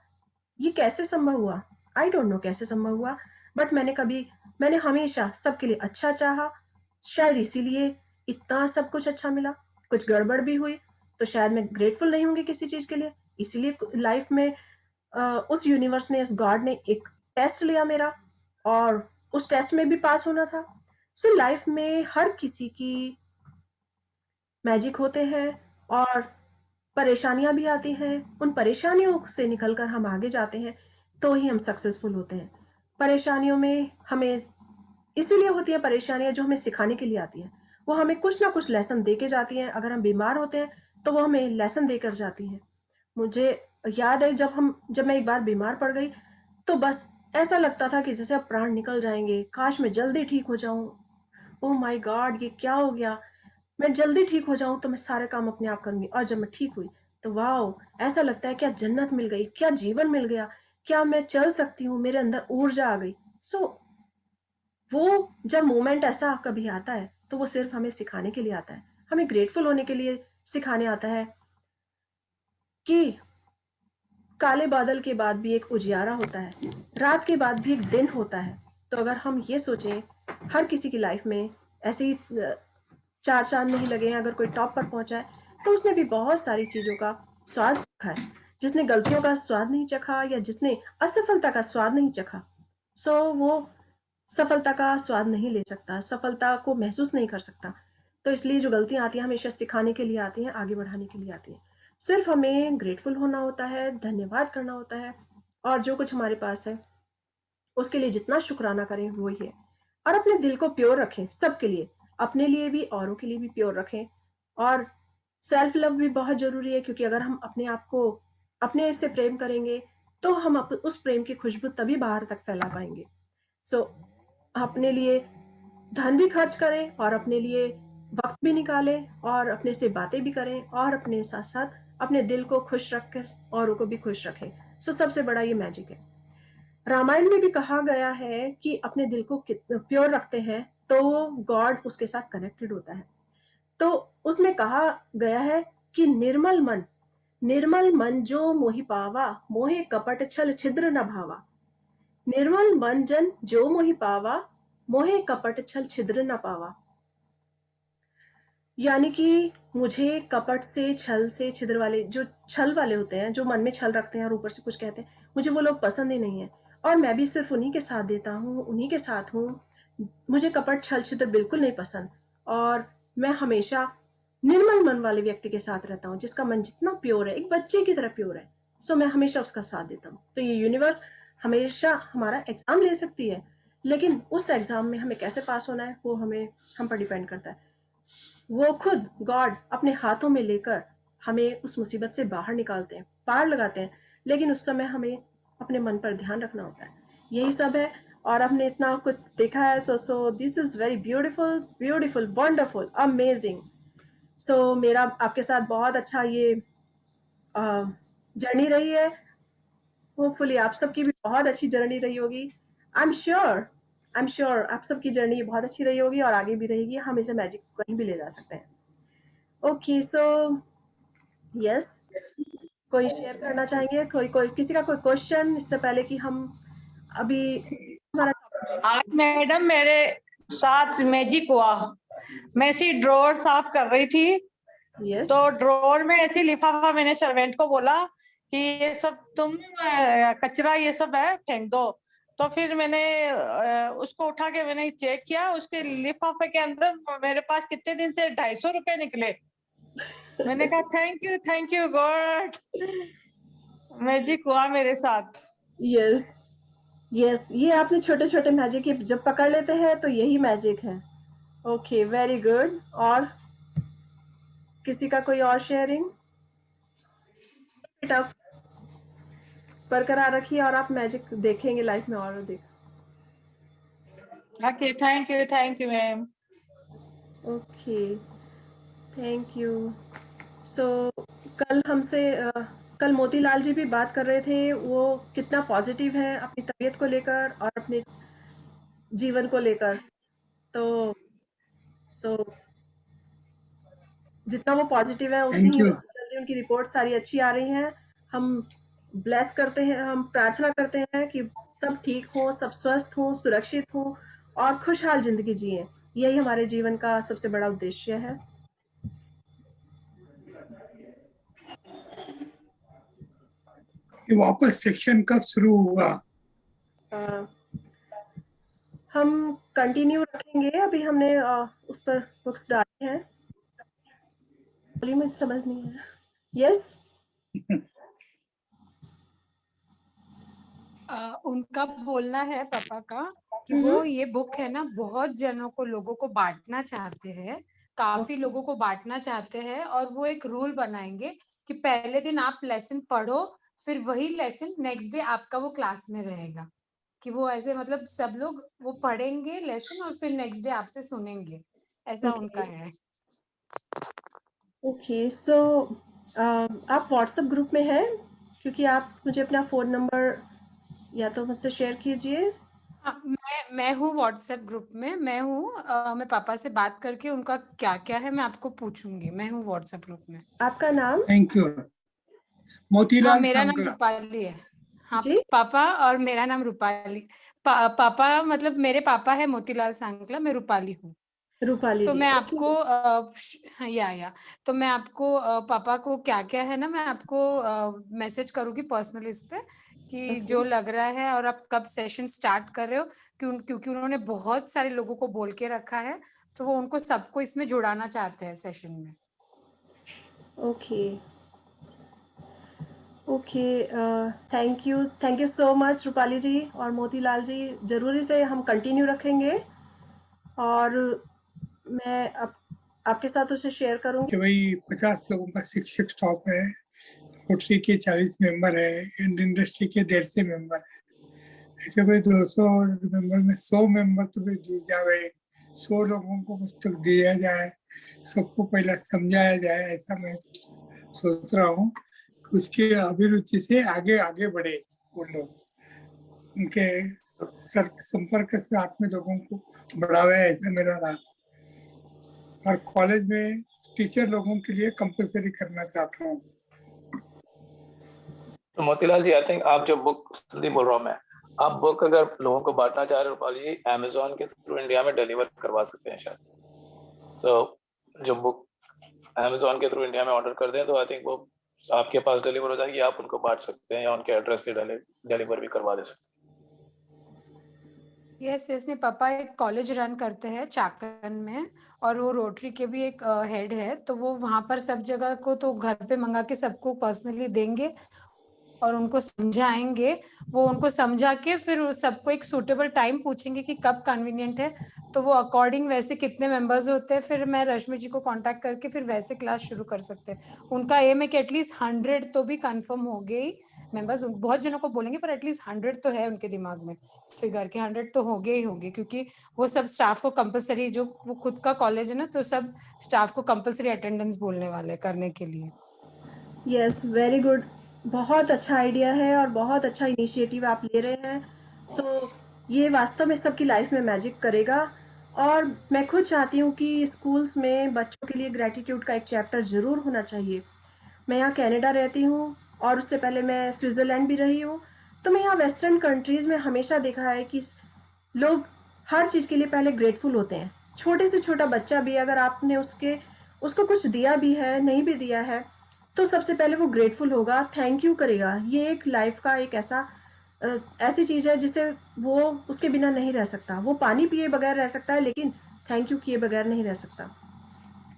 A: ये कैसे संभव हुआ? आई डोंट नो कैसे संभव हुआ, बट मैंने हमेशा सबके लिए अच्छा चाहा। शायद इसीलिए इतना सब कुछ अच्छा मिला। कुछ गड़बड़ भी हुई तो शायद मैं ग्रेटफुल नहीं होंगी किसी चीज के लिए। इसीलिए लाइफ में उस यूनिवर्स ने, उस गॉड ने एक टेस्ट लिया मेरा, और उस टेस्ट में भी पास होना था। सो लाइफ में हर किसी की मैजिक होते हैं और परेशानियां भी आती हैं, उन परेशानियों से निकलकर हम आगे जाते हैं, तो ही हम सक्सेसफुल होते हैं। परेशानियों में हमें इसीलिए होती है परेशानियां, जो हमें सिखाने के लिए आती हैं। वो हमें कुछ ना कुछ लेसन दे के जाती हैं। अगर हम बीमार होते हैं तो वो हमें लेसन देकर जाती हैं। मुझे याद है जब मैं एक बार बीमार पड़ गई, तो बस ऐसा लगता था कि जैसे अब प्राण निकल जाएंगे, काश मैं जल्दी ठीक हो जाऊं। ओह माय गॉड, ये क्या हो गया। मैं जल्दी ठीक हो जाऊं तो मैं सारे काम अपने आप करूंगी। और जब मैं ठीक हुई तो वाओ, ऐसा लगता है क्या जन्नत मिल गई, क्या जीवन मिल गया, क्या मैं चल सकती हूँ, मेरे अंदर ऊर्जा आ गई। सो वो जब मोमेंट ऐसा कभी आता है तो वो सिर्फ हमें सिखाने के लिए आता है, हमें ग्रेटफुल होने के लिए सिखाने आता है कि काले बादल के बाद भी एक उजियारा होता है, रात के बाद भी एक दिन होता है। तो अगर हम ये सोचें, हर किसी की लाइफ में ऐसे ही चार चांद नहीं लगे हैं। अगर कोई टॉप पर पहुंचा है तो उसने भी बहुत सारी चीजों का स्वाद चखा है। जिसने गलतियों का स्वाद नहीं चखा या जिसने असफलता का स्वाद नहीं चखा, सो वो सफलता का स्वाद नहीं ले सकता, सफलता को महसूस नहीं कर सकता। तो इसलिए जो गलतियां आती हैं हमेशा सिखाने के लिए आती हैं, आगे बढ़ाने के लिए आती हैं। सिर्फ हमें ग्रेटफुल होना होता है, धन्यवाद करना होता है, और जो कुछ हमारे पास है उसके लिए जितना शुक्राना करें वो ही है। और अपने दिल को प्योर रखें सबके लिए, अपने लिए भी औरों के लिए भी प्योर रखें। और सेल्फ लव भी बहुत जरूरी है, क्योंकि अगर हम अपने आप को अपने से प्रेम करेंगे तो हम उस प्रेम की खुशबू तभी बाहर तक फैला पाएंगे। सो अपने लिए धन भी खर्च करें और अपने लिए वक्त भी निकालें और अपने से बातें भी करें और अपने साथ साथ अपने दिल को खुश रखकर औरों को भी खुश रखें। सो सबसे बड़ा ये मैजिक है। रामायण में भी कहा गया है कि अपने दिल को प्योर रखते हैं तो गॉड उसके साथ कनेक्टेड होता है। तो उसमें कहा गया है कि निर्मल मन जो मोहि पावा, मोहे कपट छल छिद्र न भावा। निर्मल मन जन जो मोहि पावा, मोहे कपट छल छिद्र न पावा। यानी कि मुझे कपट से, छल से, छिद्र वाले, जो छल वाले होते हैं, जो मन में छल रखते हैं और ऊपर से कुछ कहते हैं, मुझे वो लोग पसंद ही नहीं है। और मैं भी सिर्फ उन्हीं के साथ देता हूँ, उन्हीं के साथ हूँ। मुझे कपट, छल, छिद्र बिल्कुल नहीं पसंद। और मैं हमेशा निर्मल मन वाले व्यक्ति के साथ रहता हूँ, जिसका मन जितना प्योर है, एक बच्चे की तरह प्योर है। सो मैं हमेशा उसका साथ देता हूँ। तो ये यूनिवर्स हमेशा हमारा एग्जाम ले सकती है, लेकिन उस एग्जाम में हमें कैसे पास होना है वो हम पर डिपेंड करता है। वो खुद गॉड अपने हाथों में लेकर हमें उस मुसीबत से बाहर निकालते हैं, पार लगाते हैं। लेकिन उस समय हमें अपने मन पर ध्यान रखना होता है। यही सब है। और आपने इतना कुछ देखा है तो so this is very beautiful, beautiful, wonderful, amazing. So मेरा आपके साथ बहुत अच्छा ये जर्नी रही है। होपफुली आप सबकी भी बहुत अच्छी जर्नी रही होगी। आई एम श्योर आप सबकी जर्नी बहुत अच्छी रही होगी और आगे भी रहेगी। हम इसे मैजिक कहीं भी ले जा सकते हैं। ओके, सो यस, कोई शेयर करना चाहेंगे? कोई कोई किसी का कोई क्वेश्चन इससे पहले कि हम अभी हमारा
H: आज मैडम मेरे साथ मैजिक हुआ। मैं ऐसी ड्रॉर साफ कर रही थी,
A: यस
H: तो ड्रॉर में ऐसी लिफाफा, मैंने सर्वेंट को बोला कि ये सब तुम कचरा ये सब है, फेंक दो। तो फिर मैंने उसको उठा के मैंने चेक किया, उसके लिफाफे के अंदर मेरे पास कितने दिन से 250 रुपए निकले। मैंने कहा थैंक यू गॉड, मैजिक हुआ मेरे साथ।
A: यस यस, ये आपने छोटे छोटे मैजिक जब पकड़ लेते हैं तो यही मैजिक है। Okay, very good. और किसी का कोई और शेयरिंग? आप बरकरार रखिए और आप मैजिक देखेंगे लाइफ में और देख।
H: Okay, thank you ma'am.
A: Okay, thank you. So कल मोतीलाल जी भी बात कर रहे थे, वो कितना पॉजिटिव है अपनी तबीयत को लेकर और अपने जीवन को लेकर। तो सो जितना वो पॉजिटिव है उतनी ही जल्दी उनकी रिपोर्ट सारी अच्छी आ रही हैं। हम ब्लेस करते हैं, हम प्रार्थना करते हैं कि सब ठीक हो, सब स्वस्थ हो, सुरक्षित हो और खुशहाल जिंदगी जिए। यही हमारे जीवन का सबसे बड़ा उद्देश्य है।
I: वापस सेक्शन कब शुरू हुआ?
A: हम कंटिन्यू रखेंगे। अभी हमने उस पर बुक्स डाली हैं। मुझे समझ नहीं है। यस।
J: उनका बोलना है पापा का कि वो ये बुक है ना बहुत जनों को लोगों को बांटना चाहते हैं, काफी लोगों को बांटना चाहते हैं, और वो एक रूल बनाएंगे कि पहले दिन आप लेसन पढ़ो, फिर वही लेसन नेक्स्ट डे आपका वो क्लास में रहेगा, कि वो ऐसे मतलब सब लोग वो पढ़ेंगे लेसन और फिर नेक्स्ट डे आपसे सुनेंगे, ऐसा उनका है।
A: ओके, सो आप व्हाट्सएप ग्रुप में हैं? क्योंकि आप मुझे अपना फ़ोन नंबर या तो मुझसे शेयर कीजिए।
J: हाँ, मैं हूँ व्हाट्सएप ग्रुप में, मैं हूँ, मैं पापा से बात करके उनका क्या क्या है मैं आपको पूछूंगी। मैं हूँ व्हाट्सएप ग्रुप में।
A: आपका नाम?
I: Thank you.
J: हाँ,
I: मोतीलाल
J: मेरा नाम
I: सांगला।
J: रूपाली है। हाँ
A: जी?
J: पापा, और मेरा नाम रूपाली। पापा मतलब मेरे पापा है मोतीलाल सांगला, मैं रूपाली हूँ।
A: रूपाली
J: तो
A: जी,
J: मैं
A: ओके।
J: आपको हाँ, तो मैं आपको पापा को क्या क्या है ना मैं आपको मैसेज करूंगी पर्सनली इस पे, कि
A: ओके,
J: जो लग रहा है और आप कब सेशन स्टार्ट कर रहे हो, क्योंकि उन्होंने बहुत सारे लोगों को बोल के रखा है, तो वो उनको सबको इसमें जुड़ाना चाहते हैं सेशन में।
A: Okay, okay. Thank you so much Rupali ji और मोतीलाल जी। ज़रूरी से हम कंटिन्यू रखेंगे और मैं आपके साथ उसे शेयर करूँगी।
I: कि भाई 50 लोगों का शिक्षक स्टॉप है, रोटरी के 40 मेंबर है, इंडस्ट्री के 150 मेंबर है। ऐसे कोई 200 मेंबर में 100 मेंबर तो फिर जुड़ जाए, 100 लोगों को पुस्तक दिया जाए, सबको पहले समझाया जाए, ऐसा मैं सोच रहा हूँ कि उसकी अभिरुचि से आगे आगे बढ़े वो लोग, उनके संपर्क के साथ में लोगों को बढ़ावे, ऐसा मेरा रहा। और कॉलेज में टीचर लोगों के लिए कंपलसरी करना चाहता हूँ।
K: तो मोतीलाल जी, आई थिंक आप जो बुक जल्दी बोल रहा हूँ मैं, आप बुक अगर लोगों को बांटना चाह रहे हो रूपाली जी, अमेजोन के थ्रू इंडिया में डिलीवर करवा सकते हैं शायद। तो जो बुक अमेजोन के थ्रू इंडिया में ऑर्डर कर दें तो आई थिंक वो आपके पास डिलीवर हो जाएगी, आप उनको बांट सकते हैं या उनके एड्रेस पे डिलीवर भी करवा दे सकते हैं।
J: यस यस, नहीं पापा एक कॉलेज रन करते हैं चाकन में, और वो रोटरी के भी एक हेड है, तो वो वहां पर सब जगह को तो घर पे मंगा के सबको पर्सनली देंगे और उनको समझाएंगे। वो उनको समझा के फिर सबको एक सूटेबल टाइम पूछेंगे कि कब कन्वीनियंट है, तो वो अकॉर्डिंग वैसे कितने मेंबर्स होते हैं, फिर मैं रश्मि जी को कांटेक्ट करके फिर वैसे क्लास शुरू कर सकते हैं। उनका एम है कि एटलीस्ट 100 तो भी कंफर्म हो गई मेंबर्स, बहुत जनों को बोलेंगे पर एटलीस्ट 100 तो है उनके दिमाग में फिगर के, 100 तो हो गए ही होंगे, क्योंकि वो सब स्टाफ को कंपलसरी, जो वो खुद का कॉलेज है ना, तो सब स्टाफ को कंपलसरी अटेंडेंस बोलने वाले करने के लिए।
A: Yes, very good. बहुत अच्छा आइडिया है और बहुत अच्छा इनिशिएटिव आप ले रहे हैं। सो ये वास्तव में सबकी लाइफ में मैजिक करेगा और मैं खुद चाहती हूँ कि स्कूल्स में बच्चों के लिए ग्रैटिट्यूड का एक चैप्टर ज़रूर होना चाहिए। मैं यहाँ कनाडा रहती हूँ और उससे पहले मैं स्विट्ज़रलैंड भी रही हूँ, तो मैं यहाँ वेस्टर्न कंट्रीज़ में हमेशा देखा है कि लोग हर चीज़ के लिए पहले ग्रेटफुल होते हैं। छोटे से छोटा बच्चा भी अगर आपने उसको कुछ दिया भी है, नहीं भी दिया है, तो सबसे पहले वो ग्रेटफुल होगा, थैंक यू करेगा। ये एक लाइफ का एक ऐसी चीज़ है जिसे वो उसके बिना नहीं रह सकता। वो पानी पिए बगैर रह सकता है लेकिन थैंक यू किए बगैर नहीं रह सकता।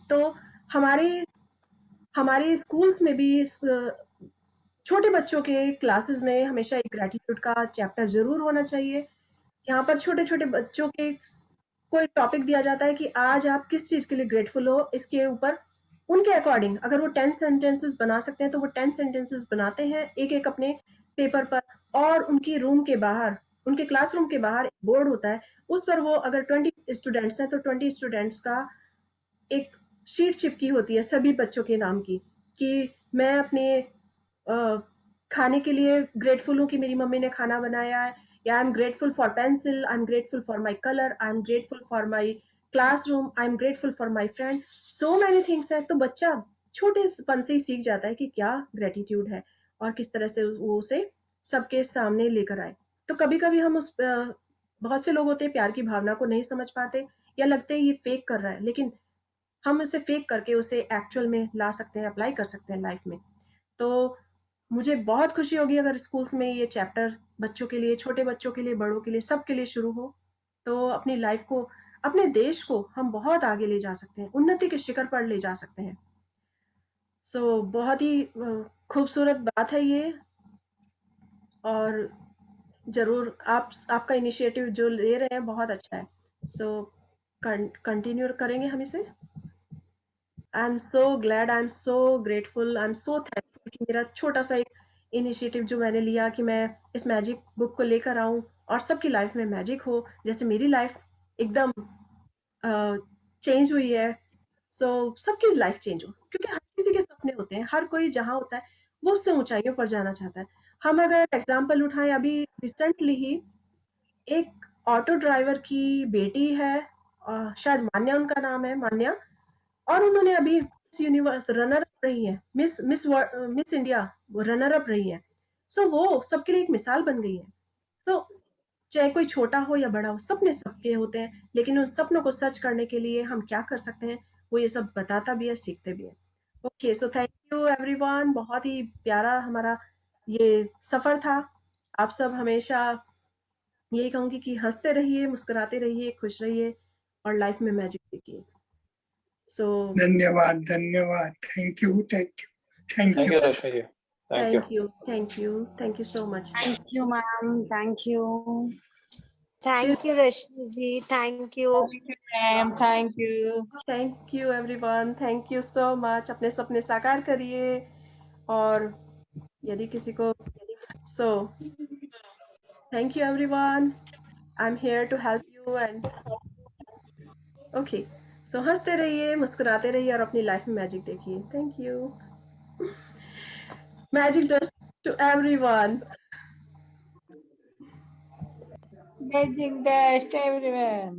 A: तो हमारे हमारे स्कूल्स में भी छोटे बच्चों के क्लासेस में हमेशा एक ग्रैटिट्यूड का चैप्टर ज़रूर होना चाहिए। यहाँ पर छोटे-छोटे बच्चों के कोई टॉपिक दिया जाता है कि आज आप किस चीज़ के लिए ग्रेटफुल हो, इसके ऊपर उनके अकॉर्डिंग अगर वो 10 सेंटेंसेस बना सकते हैं तो वो 10 सेंटेंसेस बनाते हैं एक-एक अपने पेपर पर, और उनके रूम के बाहर, उनके क्लासरूम के बाहर एक बोर्ड होता है, उस पर वो अगर 20 स्टूडेंट्स हैं तो 20 स्टूडेंट्स का एक शीट चिपकी होती है सभी बच्चों के नाम की, कि मैं अपने खाने के लिए ग्रेटफुल हूँ कि मेरी मम्मी ने खाना बनाया है, या I am grateful for pencil, I am grateful for my colour, I am grateful for my classroom, I am grateful for my friend, so many things हैं। तो बच्चा छोटेपन से ही सीख जाता है कि क्या ग्रेटिट्यूड है और किस तरह से वो उसे सबके सामने लेकर आए। तो कभी-कभी हम बहुत से लोग होते हैं प्यार की भावना को नहीं समझ पाते या लगते हैं ये फेक कर रहा है, लेकिन हम उसे फेक करके उसे एक्चुअल में ला सकते हैं, अप्लाई कर सकते हैं लाइफ में। तो मुझे बहुत खुशी होगी अगर स्कूल्स में ये चैप्टर बच्चों के लिए, छोटे बच्चों के लिए, बड़ों के लिए, सबके लिए शुरू हो। तो अपनी लाइफ को, अपने देश को हम बहुत आगे ले जा सकते हैं, उन्नति के शिखर पर ले जा सकते हैं। सो बहुत ही खूबसूरत बात है ये, और ज़रूर आपका इनिशिएटिव जो ले रहे हैं बहुत अच्छा है। सो कंटिन्यू करेंगे हम इसे। I am so glad, I am so grateful, I am so thankful कि मेरा छोटा-सा एक इनिशिएटिव जो मैंने लिया कि मैं इस मैजिक बुक को लेकर आऊँ और सबकी लाइफ़ में मैजिक हो, जैसे मेरी लाइफ़ एकदम चेंज हुई है। सो सबकी लाइफ़ चेंज हो, क्योंकि हर किसी के सपने होते हैं, हर कोई जहाँ होता है, वो उससे ऊँचाइयों पर जाना चाहता है। हम अगर एग्ज़ाम्पल उठाएँ, अभी रिसेंटली ही एक ऑटो ड्राइवर की बेटी है, शायद मान्या उनका नाम है, मान्या, और उन्होंने अभी मिस यूनिवर्स रनर अप रही हैं, मिस इंडिया वो रनर अप रही हैं। सो वो सबके लिए एक मिसाल बन गई है। तो चाहे कोई छोटा हो या बड़ा हो, सपने सबके होते हैं, लेकिन उन सपनों को सच करने के लिए हम क्या कर सकते हैं, वो ये सब बताता भी है, सीखते भी है। Okay, so thank you everyone, बहुत ही प्यारा हमारा ये सफ़र था। आप सब हमेशा यही कहूँगी कि हँसते रहिए, मुस्कुराते रहिए, खुश रहिए और लाइफ में मैजिक देखिए। सो
I: धन्यवाद, धन्यवाद, thank you, thank you, thank
K: thank
I: you.
K: You Rashmi ji, thank you.
A: Thank you so much.
G: Thank you ma'am, thank you.
D: Thank you Rashmi ji, thank you.
H: Ma'am, thank you.
A: Thank you everyone, thank you so much. अपने सपने साकार करिए, और यदि किसी को so thank you everyone, I am here to help you and okay, so हंसते रहिए, मुस्कुराते रहिए और अपनी लाइफ में मैजिक देखिए। Thank you. Magic dust to everyone.
H: Amazing best everyone.